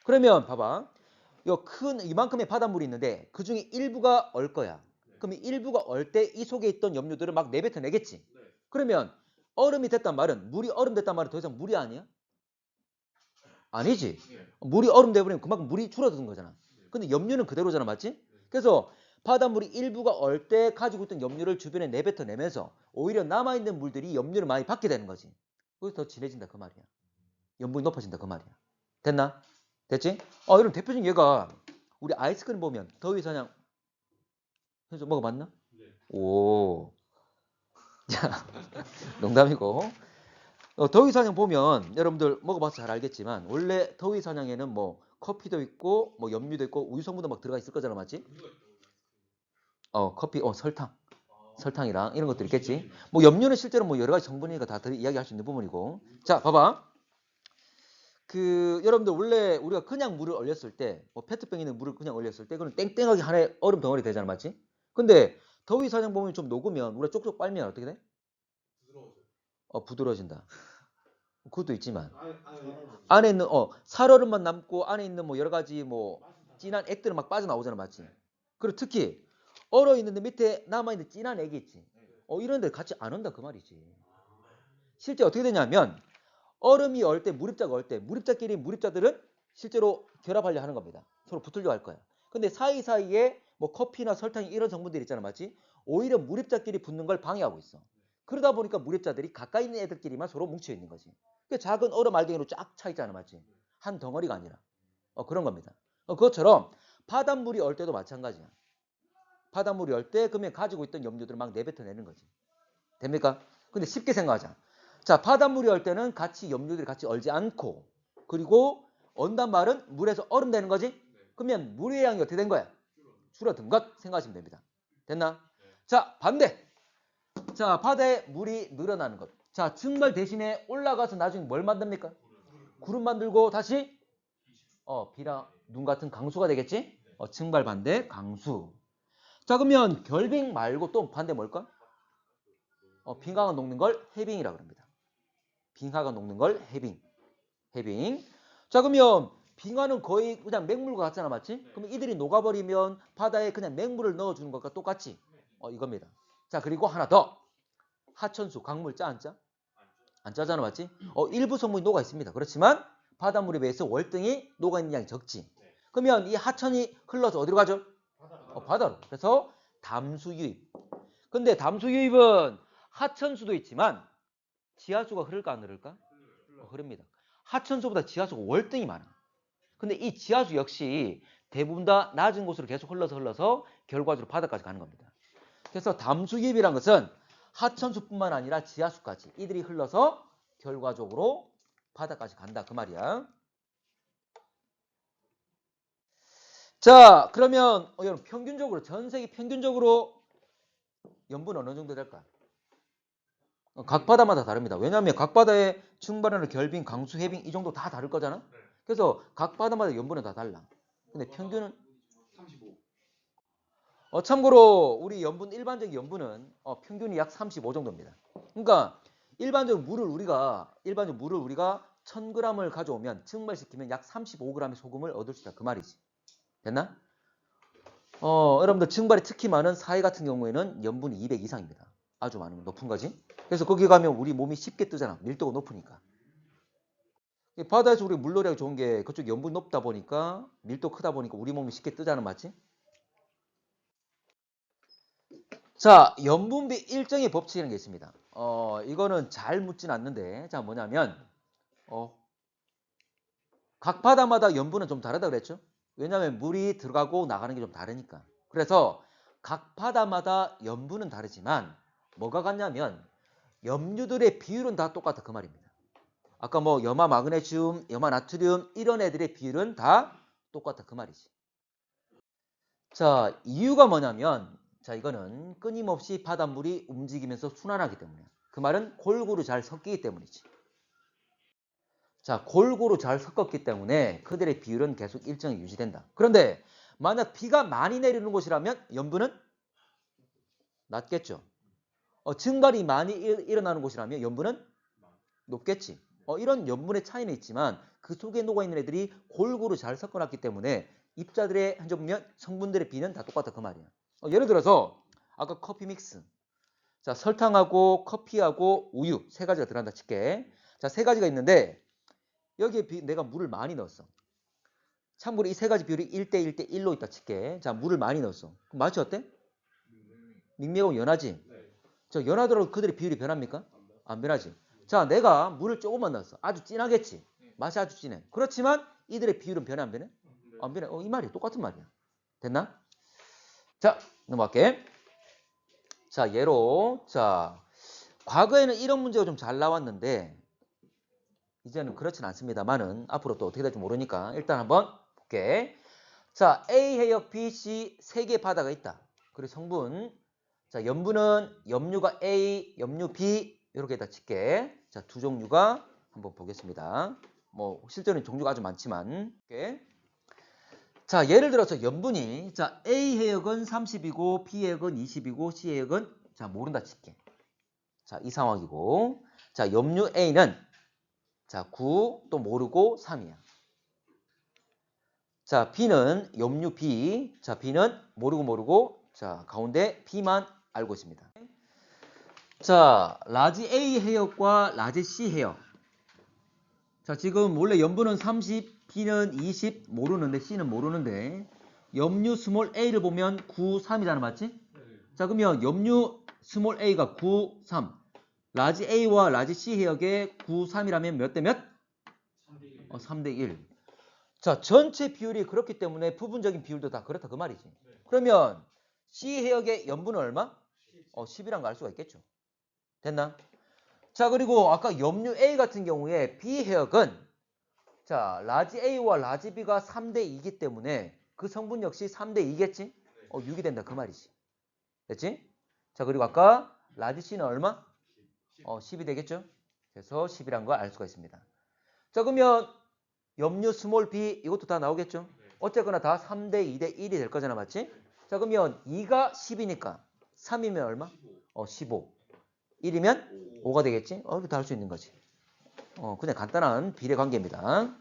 Speaker 1: 그러면 봐봐, 이만큼의 바닷물이 있는데 그 중에 일부가 얼 거야. 그럼 일부가 얼 때 이 속에 있던 염류들을 막 내뱉어내겠지. 그러면 얼음이 됐단 말은, 물이 얼음 됐단 말은 더 이상 물이 아니야? 아니지. 물이 얼음 돼버리면 그만큼 물이 줄어드는 거잖아. 근데 염류는 그대로잖아, 맞지? 그래서 바닷물이 일부가 얼 때 가지고 있던 염료를 주변에 내뱉어내면서 오히려 남아있는 물들이 염료를 많이 받게 되는 거지. 그래서 더 진해진다 그 말이야. 염분이 높아진다 그 말이야. 됐나? 됐지? 이런 대표적인 예가 우리 아이스크림 보면 더위사냥 현수 먹어봤나?
Speaker 2: 네.
Speaker 1: 오. 자, 농담이고. 더위사냥 보면 여러분들 먹어봐서 잘 알겠지만 원래 더위사냥에는 뭐 커피도 있고 뭐 염료도 있고 우유 성분도 막 들어가 있을 거잖아, 맞지? 커피, 설탕. 설탕이랑 이런 것들 있겠지. 뭐 염료는 실제로 뭐 여러 가지 성분이니까 다 이야기할 수 있는 부분이고. 자, 봐봐. 여러분들 원래 우리가 그냥 물을 얼렸을 때, 뭐 페트병에 있는 물을 그냥 얼렸을 때, 그건 땡땡하게 하나의 얼음 덩어리 되잖아, 맞지? 근데 더위 사냥 보면 좀 녹으면 우리가 쪽쪽 빨면 어떻게 돼?
Speaker 2: 부드러워져.
Speaker 1: 부드러워진다. 그것도 있지만
Speaker 2: 안에
Speaker 1: 안에 있는 살얼음만 남고 안에 있는 뭐 여러 가지 뭐 진한 액들은 막 빠져나오잖아, 맞지? 그리고 특히 얼어 있는데 밑에 남아 있는 진한 액이 있지. 이런 데 같이 안 온다 그 말이지. 실제 어떻게 되냐면 얼음이 얼 때 무립자가 얼 때 무립자끼리 무립자들은 실제로 결합하려 하는 겁니다. 서로 붙으려 할 거야. 근데 사이사이에 뭐 커피나 설탕 이런 성분들이 있잖아, 맞지? 오히려 무립자끼리 붙는 걸 방해하고 있어. 그러다 보니까 무립자들이 가까이 있는 애들끼리만 서로 뭉쳐 있는 거지. 그 작은 얼음 알갱이로 쫙 차 있잖아, 맞지? 한 덩어리가 아니라. 그런 겁니다. 그것처럼 바닷물이 얼 때도 마찬가지야. 바닷물이 얼 때 그러면 가지고 있던 염료들을 막 내뱉어내는 거지. 됩니까? 근데 쉽게 생각하자. 자, 바닷물이 얼 때는 같이 염료들이 같이 얼지 않고 그리고 언단 말은 물에서 얼음 되는 거지? 그러면 물의 양이 어떻게 된 거야? 줄어든 것 생각하시면 됩니다. 됐나? 자, 반대. 자, 바다에 물이 늘어나는 것. 자, 증발 대신에 올라가서 나중에 뭘 만듭니까? 구름 만들고 다시 비랑 눈 같은 강수가 되겠지? 증발 반대 강수. 자, 그러면 결빙 말고 또 반대 뭘까? 빙하가 녹는 걸 해빙이라고 합니다. 빙하가 녹는 걸 해빙. 해빙. 자, 그러면 빙하는 거의 그냥 맹물과 같잖아, 맞지? 그러면 이들이 녹아버리면 바다에 그냥 맹물을 넣어주는 것과 똑같지? 이겁니다. 자, 그리고 하나 더. 하천수, 강물 짜 안 짜? 안 짜잖아, 맞지? 일부 성분이 녹아 있습니다. 그렇지만 바닷물에 비해서 월등히 녹아 있는 양이 적지. 그러면 이 하천이 흘러서 어디로 가죠? 바다로. 그래서 담수 유입. 근데 담수 유입은 하천수도 있지만 지하수가 흐를까 안 흐를까? 흐릅니다. 하천수보다 지하수가 월등히 많아. 근데 이 지하수 역시 대부분 다 낮은 곳으로 계속 흘러서 결과적으로 바다까지 가는 겁니다. 그래서 담수 유입이란 것은 하천수뿐만 아니라 지하수까지 이들이 흘러서 결과적으로 바다까지 간다 그 말이야. 자, 그러면 여러분 평균적으로 전 세계 평균적으로 염분 어느 정도 될까? 각 바다마다 다릅니다. 왜냐하면 각 바다의 증발하는 결빙, 강수, 해빙 이 정도 다 다를 거잖아. 그래서 각 바다마다 염분은 다 달라. 근데 평균은
Speaker 2: 35.
Speaker 1: 참고로 우리 염분 일반적인 염분은 평균이 약 35 정도입니다. 그러니까 일반적으로 물을 우리가 1000g을 가져오면 증발시키면 약 35g의 소금을 얻을 수 있다 그 말이지. 됐나? 여러분들 증발이 특히 많은 사해 같은 경우에는 염분이 200 이상입니다. 아주 많은 높은 거지. 그래서 거기 가면 우리 몸이 쉽게 뜨잖아. 밀도가 높으니까. 바다에서 우리 물놀이하기 좋은 게 그쪽 염분이 높다 보니까 밀도 크다 보니까 우리 몸이 쉽게 뜨잖아, 맞지? 자, 염분비 일정의 법칙이라는 게 있습니다. 이거는 잘 묻진 않는데, 자, 뭐냐면, 각 바다마다 염분은 좀 다르다 그랬죠? 왜냐하면 물이 들어가고 나가는 게 좀 다르니까. 그래서 각 바다마다 염분은 다르지만, 뭐가 같냐면, 염류들의 비율은 다 똑같다 그 말입니다. 아까 뭐 염화 마그네슘, 염화 나트륨 이런 애들의 비율은 다 똑같다 그 말이지. 자, 이유가 뭐냐면 자, 이거는 끊임없이 바닷물이 움직이면서 순환하기 때문에. 그 말은 골고루 잘 섞이기 때문이지. 자, 골고루 잘 섞었기 때문에 그들의 비율은 계속 일정히 유지된다. 그런데 만약 비가 많이 내리는 곳이라면 염분은 낮겠죠. 증발이 많이 일어나는 곳이라면 염분은 높겠지. 이런 염분의 차이는 있지만 그 속에 녹아있는 애들이 골고루 잘 섞어놨기 때문에 입자들의 한점 보면 성분들의 비는 다 똑같다 그 말이야. 예를 들어서 아까 커피 믹스. 자, 설탕하고 커피하고 우유 세 가지가 들어간다 칠게. 자, 세 가지가 있는데 여기에 내가 물을 많이 넣었어. 참고로 이 세 가지 비율이 1대 1대 1로 있다 칠게. 자, 물을 많이 넣었어. 그럼 맛이 어때? 밍밍하고 연하지? 저 연하더라도 그들의 비율이 변합니까? 안 변하지. 자, 내가 물을 조금만 넣었어. 아주 진하겠지? 맛이 아주 진해. 그렇지만 이들의 비율은 변해 안 변해? 안 변해. 이 말이 똑같은 말이야. 됐나? 자, 넘어갈게. 자, 예로 자, 과거에는 이런 문제가 좀 잘 나왔는데 이제는 그렇진 않습니다만은 앞으로 또 어떻게 될지 모르니까 일단 한번 볼게. 자, A 해역, B, C 세 개의 바다가 있다. 그리고 성분. 자, 염분은 염류가 A, 염류 B 이렇게 다 칠게. 자, 두 종류가 한번 보겠습니다. 뭐 실제로는 종류가 아주 많지만. 이렇게. 자, 예를 들어서 염분이 자, A 해역은 30이고 B 해역은 20이고 C 해역은 자, 모른다 칠게. 자, 이 상황이고. 자, 염류 A는 자, 9 또 모르고 3이야. 자, B는 염류 B. 자, B는 모르고 자, 가운데 B만 알고 있습니다. 자, 라지 A 해역과 라지 C 해역. 자, 지금 원래 염분은 30, B는 20 모르는데 C는 모르는데 염류 스몰 A를 보면 9, 3이잖아, 맞지? 자, 그러면 염류 스몰 A가 9, 3. 라지 A와 라지 C 해역의 9, 3이라면 몇 대 몇? 3대 1. 자, 전체 비율이 그렇기 때문에 부분적인 비율도 다 그렇다 그 말이지. 그러면 C 해역의 염분은 얼마? 10이란 거 알 수가 있겠죠. 됐나? 자, 그리고 아까 염류 A 같은 경우에 B 해역은 자, 라지 A와 라지 B가 3대 2이기 때문에 그 성분 역시 3대 2겠지? 6이 된다 그 말이지. 됐지? 자, 그리고 아까 라지 C는 얼마? 10이 되겠죠? 그래서 10이란 거 알 수가 있습니다. 자, 그러면 염류 스몰 b 이것도 다 나오겠죠? 어쨌거나 다 3대 2대 1이 될 거잖아, 맞지? 자, 그러면 2가 10이니까 3이면 얼마? 15. 1이면 5가 되겠지? 이렇게 다 할 수 있는 거지. 그냥 간단한 비례 관계입니다.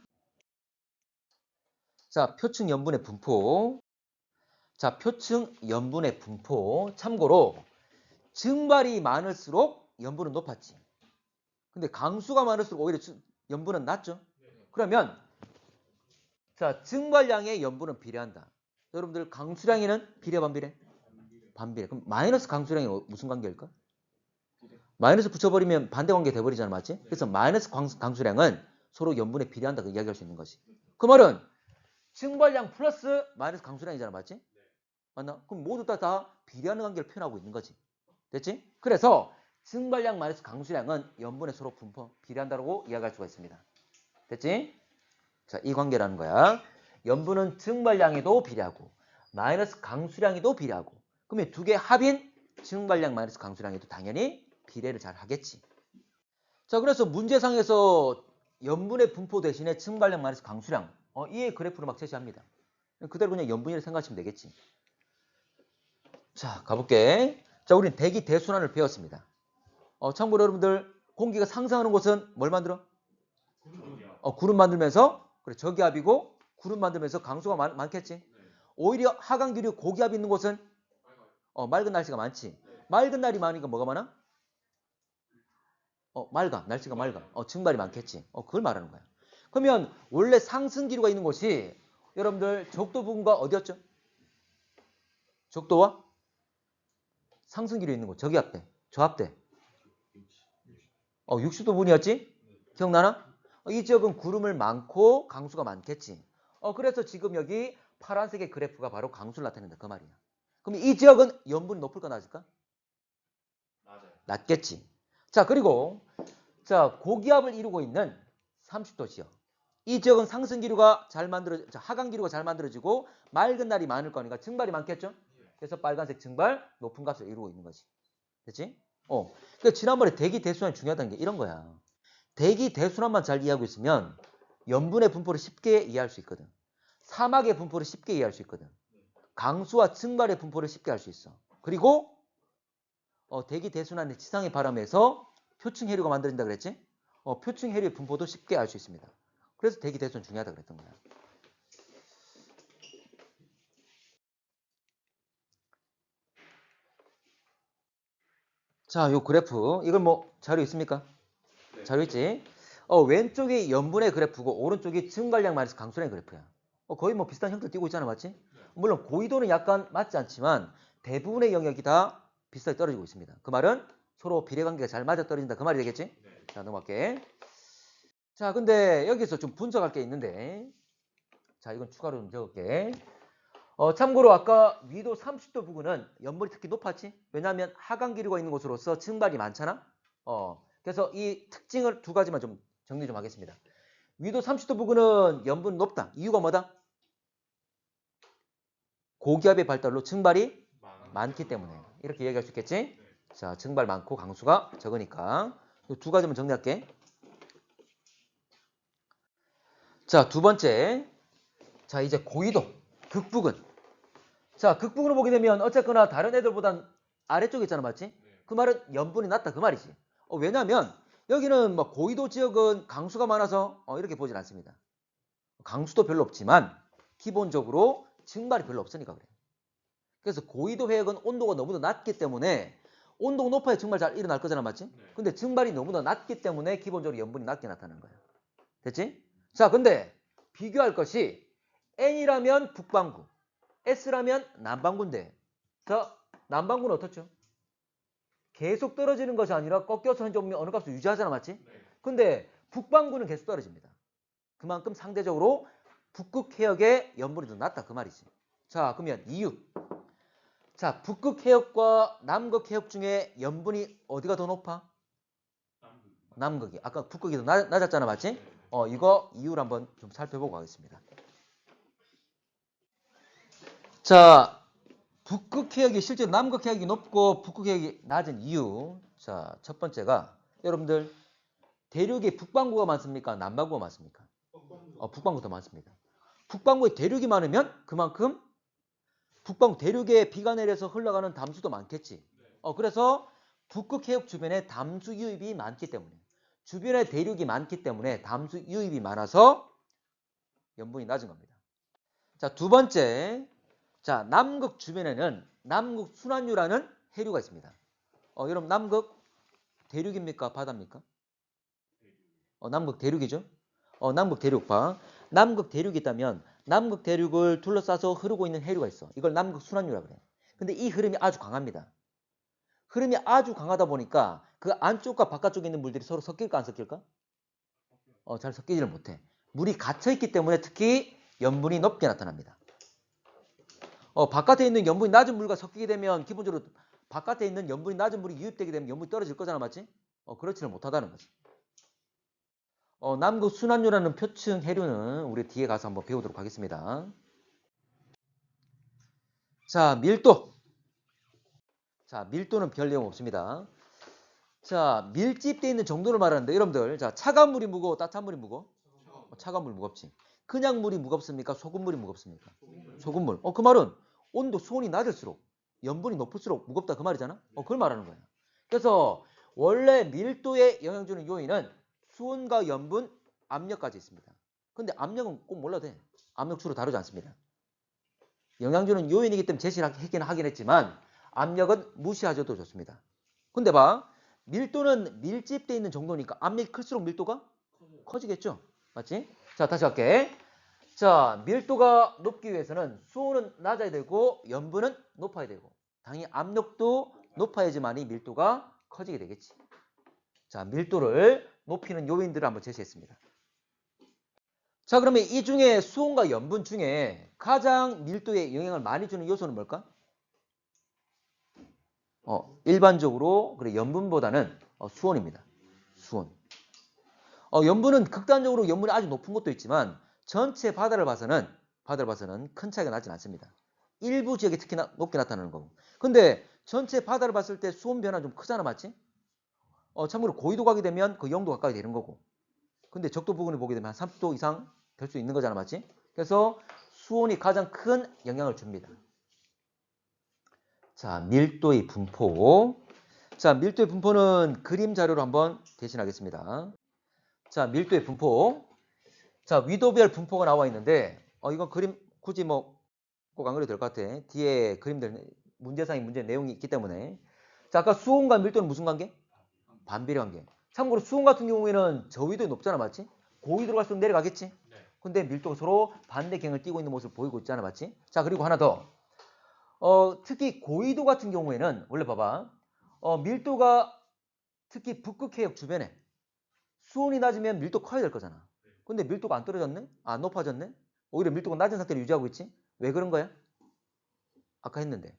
Speaker 1: 자, 표층 염분의 분포. 자, 표층 염분의 분포. 참고로 증발이 많을수록 염분은 높았지. 근데 강수가 많을수록 오히려 염분은 낮죠? 그러면 자, 증발량의 염분은 비례한다. 여러분들 강수량에는 비례 반비례? 반비례. 그럼 마이너스 강수량이 무슨 관계일까? 마이너스 붙여버리면 반대 관계 돼버리잖아, 맞지? 그래서 마이너스 강수량은 서로 염분에 비례한다 그 이야기할 수 있는 거지. 그 말은 증발량 플러스 마이너스 강수량이잖아, 맞지? 맞나? 그럼 모두 다 비례하는 관계를 표현하고 있는 거지. 됐지? 그래서 증발량 마이너스 강수량은 염분에 서로 비례한다고 이야기할 수가 있습니다. 됐지? 자, 이 관계라는 거야. 염분은 증발량에도 비례하고 마이너스 강수량에도 비례하고 그러면 두 개 합인 증발량 마이너스 강수량에도 당연히 비례를 잘 하겠지. 자, 그래서 문제상에서 염분의 분포 대신에 증발량 마이너스 강수량 이 그래프를 막 제시합니다. 그대로 그냥 염분이라고 생각하시면 되겠지. 자, 가볼게. 자, 우리는 대기 대순환을 배웠습니다. 참고로 여러분들 공기가 상승하는 곳은 뭘 만들어? 구름 만들면서 그래, 저기압이고 구름 만들면서 강수가 많겠지. 오히려 하강기류 고기압이 있는 곳은 맑은 날씨가 많지. 맑은 날이 많으니까 뭐가 많아? 맑아. 날씨가 맑아. 증발이 많겠지. 그걸 말하는 거야. 그러면 원래 상승기류가 있는 곳이 여러분들 적도 부근과 어디였죠? 적도와 상승기류 있는 곳. 저기압대. 저압대. 60도 부근이었지? 기억나나? 이 지역은 구름을 많고 강수가 많겠지. 그래서 지금 여기 파란색의 그래프가 바로 강수를 나타낸다 그 말이야. 그럼 이 지역은 염분이 높을까 낮을까? 낮겠지. 자, 그리고 자, 고기압을 이루고 있는 30도 지역. 이 지역은 상승기류가 하강기류가 잘 만들어지고 맑은 날이 많을 거니까 증발이 많겠죠? 그래서 빨간색 증발 높은 값을 이루고 있는 거지. 됐지? 그러니까 지난번에 대기 대순환이 중요하다는 게 이런 거야. 대기 대순환만 잘 이해하고 있으면 염분의 분포를 쉽게 이해할 수 있거든. 사막의 분포를 쉽게 이해할 수 있거든. 강수와 증발의 분포를 쉽게 할 수 있어. 그리고 대기 대순환의 지상의 바람에서 표층 해류가 만들어진다 그랬지? 표층 해류의 분포도 쉽게 알 수 있습니다. 그래서 대기 대순환 중요하다 그랬던 거야. 자, 요 그래프 이건 뭐 자료 있습니까? 자료 있지? 왼쪽이 염분의 그래프고 오른쪽이 증발량 마이너스 강수량의 그래프야. 거의 뭐 비슷한 형태 띄고 있잖아, 맞지? 물론 고위도는 약간 맞지 않지만 대부분의 영역이 다 비슷하게 떨어지고 있습니다. 그 말은 서로 비례관계가 잘 맞아 떨어진다. 그 말이 되겠지?
Speaker 2: 네.
Speaker 1: 자, 넘어갈게. 자, 근데 여기서 좀 분석할 게 있는데, 자, 이건 추가로 좀 적을게. 참고로 아까 위도 30도 부근은 연물이 특히 높았지? 왜냐하면 하강 기류가 있는 곳으로서 증발이 많잖아? 그래서 이 특징을 두 가지만 좀 정리 좀 하겠습니다. 위도 30도 부근은 연분이 높다. 이유가 뭐다? 고기압의 발달로 증발이 많기 때문에. 이렇게 얘기할 수 있겠지? 자, 증발 많고 강수가 적으니까. 이 두 가지만 정리할게. 자, 두 번째. 자, 이제 고위도, 극부근. 자, 극부근을 보게 되면 어쨌거나 다른 애들보단 아래쪽에 있잖아, 맞지? 그 말은 연분이 낮다, 그 말이지. 왜냐면 여기는 뭐 고위도 지역은 강수가 많아서 이렇게 보진 않습니다. 강수도 별로 없지만 기본적으로 증발이 별로 없으니까 그래. 그래서 고위도 해역은 온도가 너무나 낮기 때문에 온도가 높아야 증발 잘 일어날 거잖아, 맞지? 근데 증발이 너무나 낮기 때문에 기본적으로 연분이 낮게 나타나는 거야. 됐지? 자, 근데 비교할 것이 N이라면 북반구, S라면 남반구인데, 자, 남반구는 어떻죠? 계속 떨어지는 것이 아니라 꺾여서 좀 어느 값을 유지하잖아, 맞지? 근데 북반구는 계속 떨어집니다. 그만큼 상대적으로 북극 해역의 연분이 더 낮다, 그 말이지. 자, 그러면 이유. 자, 북극 해역과 남극 해역 중에 연분이 어디가 더 높아? 남극이. 아까 북극이 더 낮았잖아, 맞지? 이거 이유를 한번 좀 살펴보고 가겠습니다. 자, 북극 해역이 실제로 남극 해역이 높고 북극 해역이 낮은 이유. 자, 첫 번째가 여러분들 대륙에 북반구가 많습니까? 남반구가 많습니까? 북반구 더 많습니다. 북반구에 대륙이 많으면 그만큼 북반구 대륙에 비가 내려서 흘러가는 담수도 많겠지. 그래서 북극 해역 주변에 담수 유입이 많기 때문에, 주변에 대륙이 많기 때문에 담수 유입이 많아서 연분이 낮은 겁니다. 자, 두 번째. 자, 남극 주변에는 남극 순환유라는 해류가 있습니다. 여러분 남극 대륙입니까? 바다입니까? 남극 대륙이죠. 남극 대륙파. 남극 대륙이 있다면 남극 대륙을 둘러싸서 흐르고 있는 해류가 있어. 이걸 남극 순환유라고 그래. 근데 이 흐름이 아주 강합니다. 흐름이 아주 강하다 보니까 그 안쪽과 바깥쪽에 있는 물들이 서로 섞일까 안 섞일까? 잘 섞이지를 못해. 물이 갇혀있기 때문에 특히 염분이 높게 나타납니다. 바깥에 있는 염분이 낮은 물과 섞이게 되면 기본적으로 바깥에 있는 염분이 낮은 물이 유입되게 되면 염분이 떨어질 거잖아, 맞지? 그렇지는 못하다는 거지. 남극 순환유라는 표층 해류는 우리 뒤에 가서 한번 배우도록 하겠습니다. 자, 밀도. 자, 밀도는 별 내용 없습니다. 자, 밀집되어 있는 정도를 말하는데 여러분들, 자, 차가운 물이 무거워, 따뜻한 물이 무거워? 차가운 물이 무겁지. 그냥 물이 무겁습니까? 소금물이 무겁습니까? 소금물. 그 말은 온도, 수온이 낮을수록 염분이 높을수록 무겁다 그 말이잖아. 그걸 말하는 거야. 그래서 원래 밀도에 영향 주는 요인은 수온과 염분, 압력까지 있습니다. 근데 압력은 꼭 몰라도 돼. 압력 주로 다루지 않습니다. 영향 주는 요인이기 때문에 제시를 하긴 했지만 압력은 무시하셔도 좋습니다. 근데 봐. 밀도는 밀집되어 있는 정도니까 압력이 클수록 밀도가 커지겠죠. 맞지? 자, 다시 할게. 자, 밀도가 높기 위해서는 수온은 낮아야 되고 염분은 높아야 되고 당연히 압력도 높아야지만이 밀도가 커지게 되겠지. 자, 밀도를 높이는 요인들을 한번 제시했습니다. 자, 그러면 이 중에 수온과 염분 중에 가장 밀도에 영향을 많이 주는 요소는 뭘까? 일반적으로 그래 염분보다는 수온입니다. 수온. 염분은 극단적으로 염분이 아주 높은 것도 있지만 전체 바다를 봐서는 큰 차이가 나진 않습니다. 일부 지역에 특히 높게 나타나는 거고. 근데 전체 바다를 봤을 때 수온 변화 좀 크잖아, 맞지? 참고로 고위도 가게 되면 그 0도 가까이 되는 거고. 근데 적도 부근을 보게 되면 한 30도 이상 될 수 있는 거잖아, 맞지? 그래서 수온이 가장 큰 영향을 줍니다. 자, 밀도의 분포. 자, 밀도의 분포는 그림 자료로 한번 대신하겠습니다. 자, 밀도의 분포. 자, 위도별 분포가 나와 있는데, 이건 그림 굳이 뭐 꼭 안 그려도 될 것 같아. 뒤에 그림들 문제상의 문제 내용이 있기 때문에. 자, 아까 수온과 밀도는 무슨 관계? 반비례 관계. 참고로 수온 같은 경우에는 저위도에 높잖아, 맞지? 고위도로 갈수록 내려가겠지? 근데 밀도가 서로 반대경을 띠고 있는 모습을 보이고 있잖아, 맞지? 자, 그리고 하나 더. 특히 고緯도 같은 경우에는 원래 봐봐. 밀도가 특히 북극 해역 주변에 수온이 낮으면 밀도 커야 될 거잖아. 근데 밀도가 안 떨어졌네? 안 높아졌네? 오히려 밀도가 낮은 상태를 유지하고 있지? 왜 그런 거야? 아까 했는데.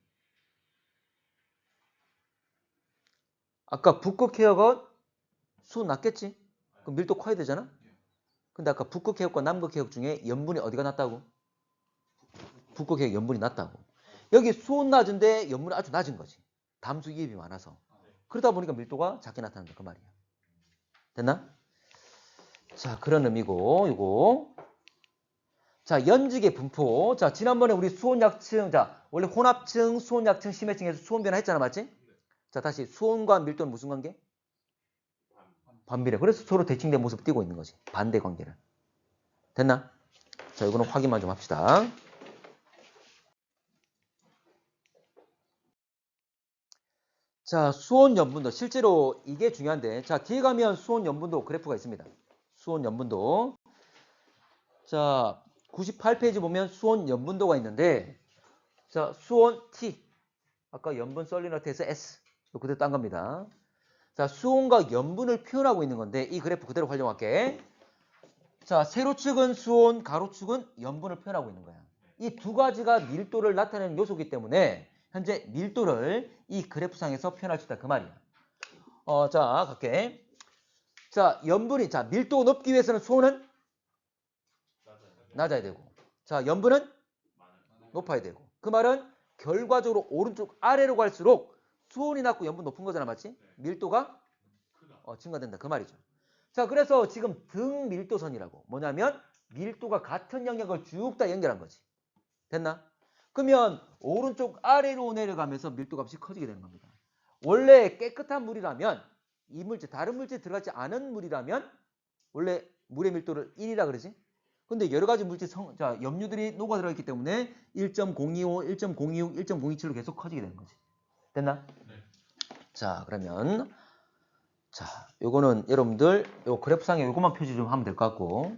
Speaker 1: 아까 북극 해역은 수온 낮겠지? 그럼 밀도 커야 되잖아? 근데 아까 북극 해역과 남극 해역 중에 염분이 어디가 낮다고? 북극 해역 염분이 낮다고. 여기 수온 낮은데 염분이 아주 낮은 거지. 담수 이입이 많아서. 그러다 보니까 밀도가 작게 나타난다. 그 말이야. 됐나? 자, 그런 의미고, 이거. 자, 연직의 분포. 자, 지난번에 우리 수온 약층, 자, 원래 혼합층, 수온 약층, 심해층에서 수온 변화 했잖아, 맞지? 자, 다시 수온과 밀도는 무슨 관계? 반비례. 그래서 서로 대칭된 모습을 띄고 있는 거지. 반대 관계를. 됐나? 자, 이거는 확인만 좀 합시다. 자, 수온 연분도. 실제로 이게 중요한데. 자, 뒤에 가면 수온 연분도 그래프가 있습니다. 수온 연분도. 자, 98페이지 보면 수온 연분도가 있는데, 자, 수온 T. 아까 염분 솔리너트에서 S. 그대로 딴 겁니다. 자, 수온과 염분을 표현하고 있는 건데, 이 그래프 그대로 활용할게. 자, 세로축은 수온, 가로축은 염분을 표현하고 있는 거야. 이 두 가지가 밀도를 나타내는 요소이기 때문에 현재 밀도를 이 그래프상에서 표현할 수 있다. 그 말이야. 자, 갈게. 자, 염분이, 자, 밀도가 높기 위해서는 수온은 낮아야 되고. 자, 염분은 높아야 되고. 그 말은 결과적으로 오른쪽 아래로 갈수록 수온이 낮고 염분 높은 거잖아. 맞지? 밀도가 증가된다. 그 말이죠. 자, 그래서 지금 등 밀도선이라고. 뭐냐면 밀도가 같은 영역을 쭉 다 연결한 거지. 됐나? 그러면 오른쪽 아래로 내려가면서 밀도 값이 커지게 되는 겁니다. 원래 깨끗한 물이라면 이 물질, 다른 물질 들어가지 않은 물이라면 원래 물의 밀도를 1이라 그러지? 근데 여러 가지 물질 자, 염류들이 녹아 들어있기 때문에 1.025, 1.026, 1.027로 계속 커지게 되는 거지. 됐나?
Speaker 2: 네.
Speaker 1: 자, 그러면 자, 요거는 여러분들 요 그래프상에 요것만 표시 좀 하면 될 것 같고.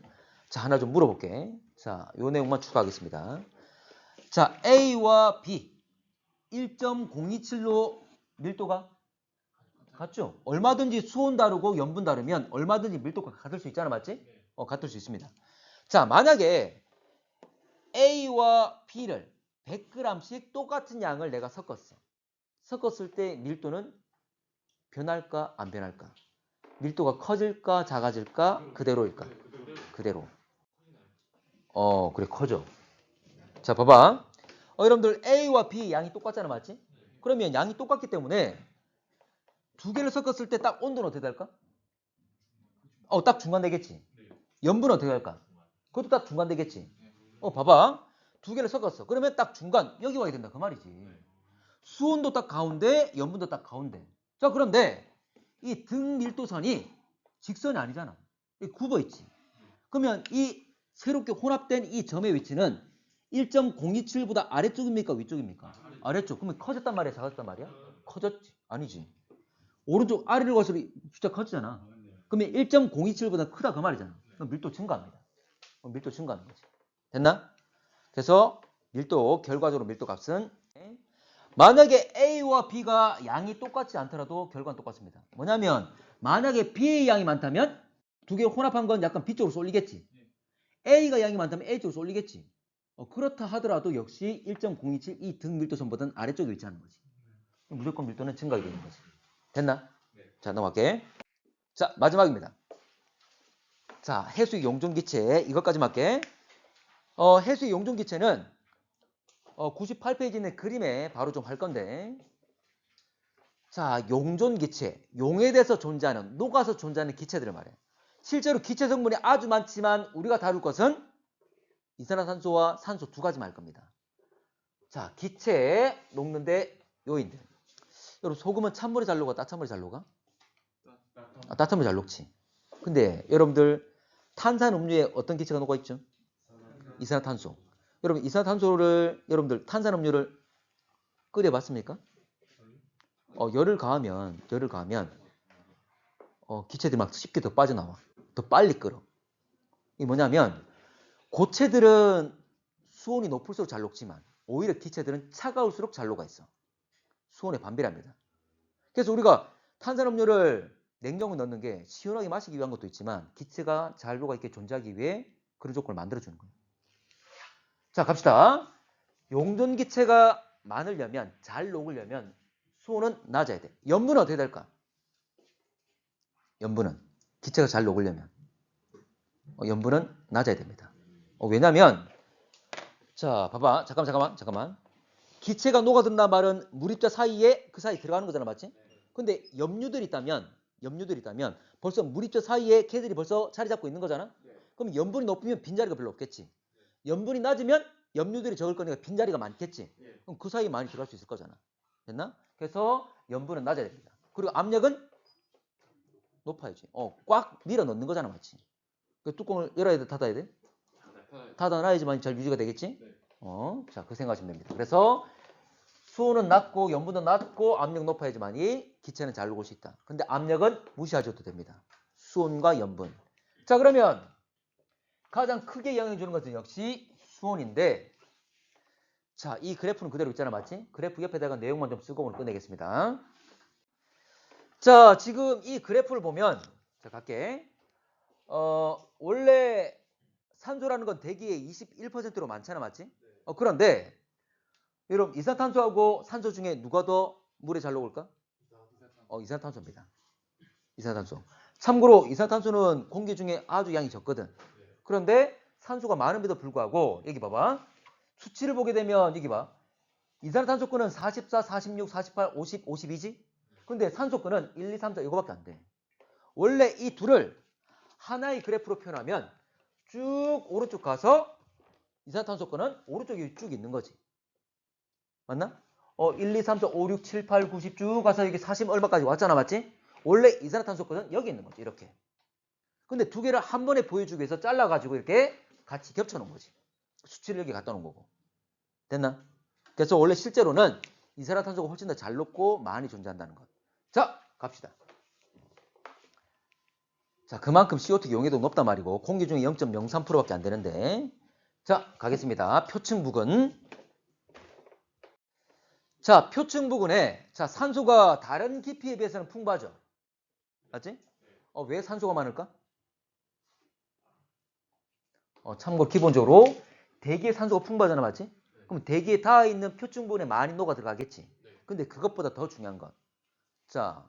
Speaker 1: 자, 하나 좀 물어볼게. 자, 요 내용만 추가하겠습니다. 자, A와 B 1.027로 밀도가 같죠? 얼마든지 수온 다르고 염분 다르면 얼마든지 밀도가 같을 수 있잖아, 맞지? 같을 수 있습니다. 자, 만약에 A와 B를 100g씩 똑같은 양을 내가 섞었어. 섞었을 때 밀도는 변할까 안 변할까? 밀도가 커질까 작아질까? 그대로일까? 그대로. 그래, 커져. 자, 봐봐. 여러분들 A와 B 양이 똑같잖아, 맞지? 그러면 양이 똑같기 때문에 두 개를 섞었을 때 딱 온도는 어떻게 될까? 딱 중간 되겠지. 염분은 어떻게 할까? 그것도 딱 중간 되겠지. 봐봐. 두 개를 섞었어. 그러면 딱 중간 여기 와야 된다 그 말이지. 수온도 딱 가운데, 염분도 딱 가운데. 자, 그런데 이 등 밀도선이 직선이 아니잖아. 굽어 있지. 그러면 이 새롭게 혼합된 이 점의 위치는 1.027보다 아래쪽입니까? 위쪽입니까? 아래쪽. 그러면 커졌단 말이야? 작았단 말이야? 커졌지. 아니지. 오른쪽 아래로 갈수록 숫자 커지잖아. 그러면 1.027보다 크다 그 말이잖아. 그럼 밀도 증가합니다. 밀도 증가하는 거지. 됐나? 그래서 밀도, 결과적으로 밀도 값은 만약에 A와 B가 양이 똑같지 않더라도 결과는 똑같습니다. 뭐냐면 만약에 B의 양이 많다면 두 개 혼합한 건 약간 B 쪽으로 쏠리겠지. A가 양이 많다면 A 쪽으로 쏠리겠지. 그렇다 하더라도 역시 1.027 이 등 밀도선보다는 아래쪽에 위치하는 거지. 무조건 밀도는 증가하게 되는 거지. 됐나? 자, 넘어갈게. 자, 마지막입니다. 자, 해수익 용존기체 이것까지만 할게. 해수익 용존기체는 98페이지 있는 그림에 바로 좀 할 건데, 자, 용존기체, 용에 대해서 존재하는, 녹아서 존재하는 기체들을 말해. 실제로 기체 성분이 아주 많지만 우리가 다룰 것은 이산화탄소와 산소 두 가지만 할 겁니다. 자, 기체에 녹는데 요인들. 여러분, 소금은 찬물에 잘 녹아, 따뜻한 물에 잘 녹아? 따뜻한 물에 잘 녹지. 근데 여러분들 탄산음료에 어떤 기체가 녹아 있죠? 이산화탄소. 여러분, 이산화탄소를 여러분들 탄산음료를 끓여봤습니까? 열을 가하면 기체들이 막 쉽게 더 빠져나와. 더 빨리 끓어. 이게 뭐냐면 고체들은 수온이 높을수록 잘 녹지만 오히려 기체들은 차가울수록 잘 녹아 있어. 수온에 반비례합니다. 그래서 우리가 탄산음료를 냉장고에 넣는 게 시원하게 마시기 위한 것도 있지만 기체가 잘 녹아 있게 존재하기 위해 그런 조건을 만들어주는 거예요. 자, 갑시다. 용존 기체가 많으려면, 잘 녹으려면 수온은 낮아야 돼. 염분은 어떻게 될까? 염분은 기체가 잘 녹으려면 염분은 낮아야 됩니다. 왜냐면 자, 봐봐. 잠깐만. 기체가 녹아든단 말은 물입자 사이에 그 사이 들어가는 거잖아, 맞지? 근데 염류들이 있다면 벌써 물입자 사이에 걔들이 벌써 자리 잡고 있는 거잖아? 그럼 염분이 높으면 빈자리가 별로 없겠지. 염분이 낮으면 염류들이 적을 거니까 빈자리가 많겠지. 그럼 그 사이에 많이 들어갈 수 있을 거잖아. 됐나? 그래서 염분은 낮아야 됩니다. 그리고 압력은 높아야지. 꽉 밀어 넣는 거잖아, 맞지? 그 뚜껑을 열어야 돼, 닫아야 돼? 닫아놔야지만 잘 유지가 되겠지? 자, 그 생각하시면 됩니다. 그래서 수온은 낮고 염분도 낮고 압력 높아야지만이 기체는 잘 녹을 수 있다. 근데 압력은 무시하셔도 됩니다. 수온과 염분. 자, 그러면 가장 크게 영향 주는 것은 역시 수온인데, 자, 이 그래프는 그대로 있잖아, 맞지? 그래프 옆에다가 내용만 좀 쓰고 오늘 끝내겠습니다. 자, 지금 이 그래프를 보면, 자, 갈게. 원래 산소라는 건 대기의 21%로 많잖아, 맞지? 그런데 여러분, 이산탄소하고 산소 중에 누가 더 물에 잘 녹을까? 이산탄소입니다. 이산탄소. 참고로 이산탄소는 공기 중에 아주 양이 적거든. 그런데 산소가 많음에도 불구하고 여기 봐봐. 수치를 보게 되면 여기 봐. 이산탄소권은 44, 46, 48, 50, 52지? 근데 산소권은 1, 2, 3, 4 이거밖에 안 돼. 원래 이 둘을 하나의 그래프로 표현하면 쭉 오른쪽 가서 이산탄소권은 오른쪽에 쭉 있는 거지. 맞나? 1, 2, 3, 4, 5, 6, 7, 8, 9, 10 쭉 가서 여기 40 얼마까지 왔잖아, 맞지? 원래 이산화탄소거든 여기 있는 거지, 이렇게. 근데 두 개를 한 번에 보여주기 위해서 잘라가지고 이렇게 같이 겹쳐놓은 거지. 수치를 여기 갖다 놓은 거고. 됐나? 그래서 원래 실제로는 이산화탄소가 훨씬 더 잘 녹고 많이 존재한다는 것. 자, 갑시다. 자, 그만큼 CO2 용해도 높단 말이고 공기 중에 0.03%밖에 안 되는데, 자, 가겠습니다. 표층 부근. 자, 표층 부근에 자, 산소가 다른 깊이에 비해서는 풍부하죠. 맞지? 왜 산소가 많을까? 참고로 기본적으로 대기에 산소가 풍부하잖아, 맞지? 그럼 대기에 닿아 있는 표층 부근에 많이 녹아 들어가겠지. 근데 그것보다 더 중요한 건, 자,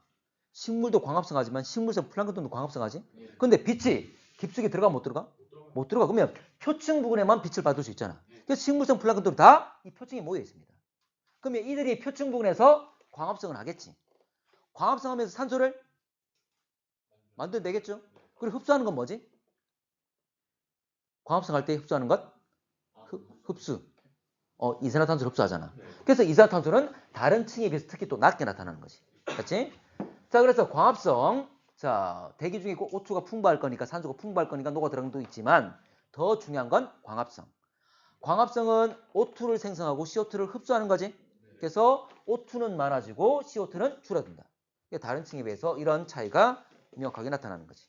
Speaker 1: 식물도 광합성하지만 식물성 플랑크톤도 광합성하지? 근데 빛이 깊숙이 들어가 못 들어가? 못 들어가. 그러면 표층 부근에만 빛을 받을 수 있잖아. 그래서 식물성 플랑크톤이 다 이 표층에 모여 있습니다. 그러면 이들이 표층 부근에서 광합성을 하겠지. 광합성하면서 산소를 만들어내겠죠. 그리고 흡수하는 건 뭐지? 광합성할 때 흡수하는 것? 흡수. 이산화탄소를 흡수하잖아. 그래서 이산화탄소는 다른 층에 비해서 특히 또 낮게 나타나는 거지. 그렇지? 자, 그래서 광합성. 자, 대기 중에 O2가 풍부할 거니까 산소가 풍부할 거니까 녹아 들어가는 것도 있지만 더 중요한 건 광합성. 광합성은 O2를 생성하고 CO2를 흡수하는 거지. 그래서 O2는 많아지고 CO2는 줄어든다. 다른 층에 비해서 이런 차이가 명확하게 나타나는 거지.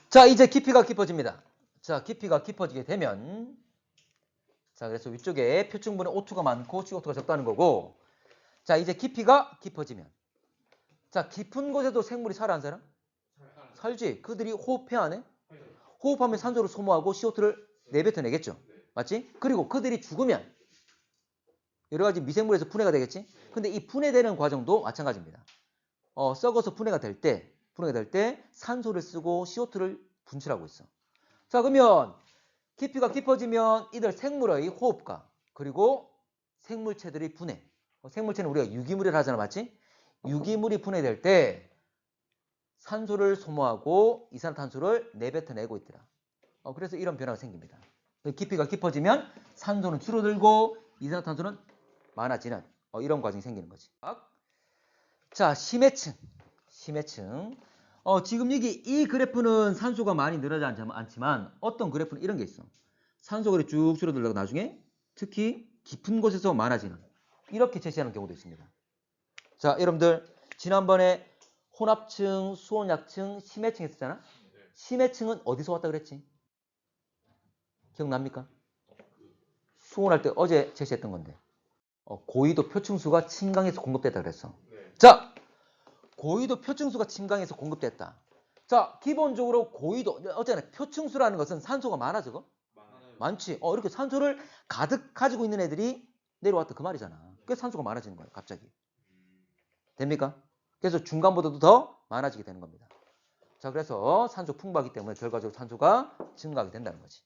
Speaker 1: 자, 이제 깊이가 깊어집니다. 자, 깊이가 깊어지게 되면, 자, 그래서 위쪽에 표층부는 O2가 많고 CO2가 적다는 거고, 자, 이제 깊이가 깊어지면, 자, 깊은 곳에도 생물이 살아 안 살아? 살지. 그들이 호흡해야 하네? 호흡하면 산소를 소모하고 CO2를 내뱉어내겠죠. 맞지? 그리고 그들이 죽으면 여러 가지 미생물에서 분해가 되겠지? 근데 이 분해되는 과정도 마찬가지입니다. 썩어서 분해가 될 때 산소를 쓰고 CO2를 분출하고 있어. 자, 그러면 깊이가 깊어지면 이들 생물의 호흡과 그리고 생물체들의 분해. 생물체는 우리가 유기물이라 하잖아, 맞지? 유기물이 분해될 때 산소를 소모하고 이산화탄소를 내뱉어내고 있더라. 그래서 이런 변화가 생깁니다. 깊이가 깊어지면 산소는 줄어들고 이산화탄소는 많아지는 이런 과정이 생기는 거지. 자, 심해층. 지금 여기 이 그래프는 산소가 많이 늘어나지 않지만 어떤 그래프는 이런 게 있어. 산소가 쭉 줄어들다가 나중에 특히 깊은 곳에서 많아지는, 이렇게 제시하는 경우도 있습니다. 자, 여러분들 지난번에 혼합층, 수온약층, 심해층 했었잖아. 심해층은 어디서 왔다 그랬지? 기억납니까? 수온할 때 어제 제시했던 건데. 고위도 표층수가 침강에서 공급됐다 그랬어.
Speaker 2: 네.
Speaker 1: 자, 고위도 표층수가 침강에서 공급됐다. 자, 기본적으로 고위도, 어제는 표층수라는 것은 산소가 많아, 저거?
Speaker 2: 많아요.
Speaker 1: 많지. 이렇게 산소를 가득 가지고 있는 애들이 내려왔다 그 말이잖아. 그래서 산소가 많아지는 거예요, 갑자기. 됩니까? 그래서 중간보다도 더 많아지게 되는 겁니다. 자, 그래서 산소 풍부하기 때문에 결과적으로 산소가 증가하게 된다는 거지.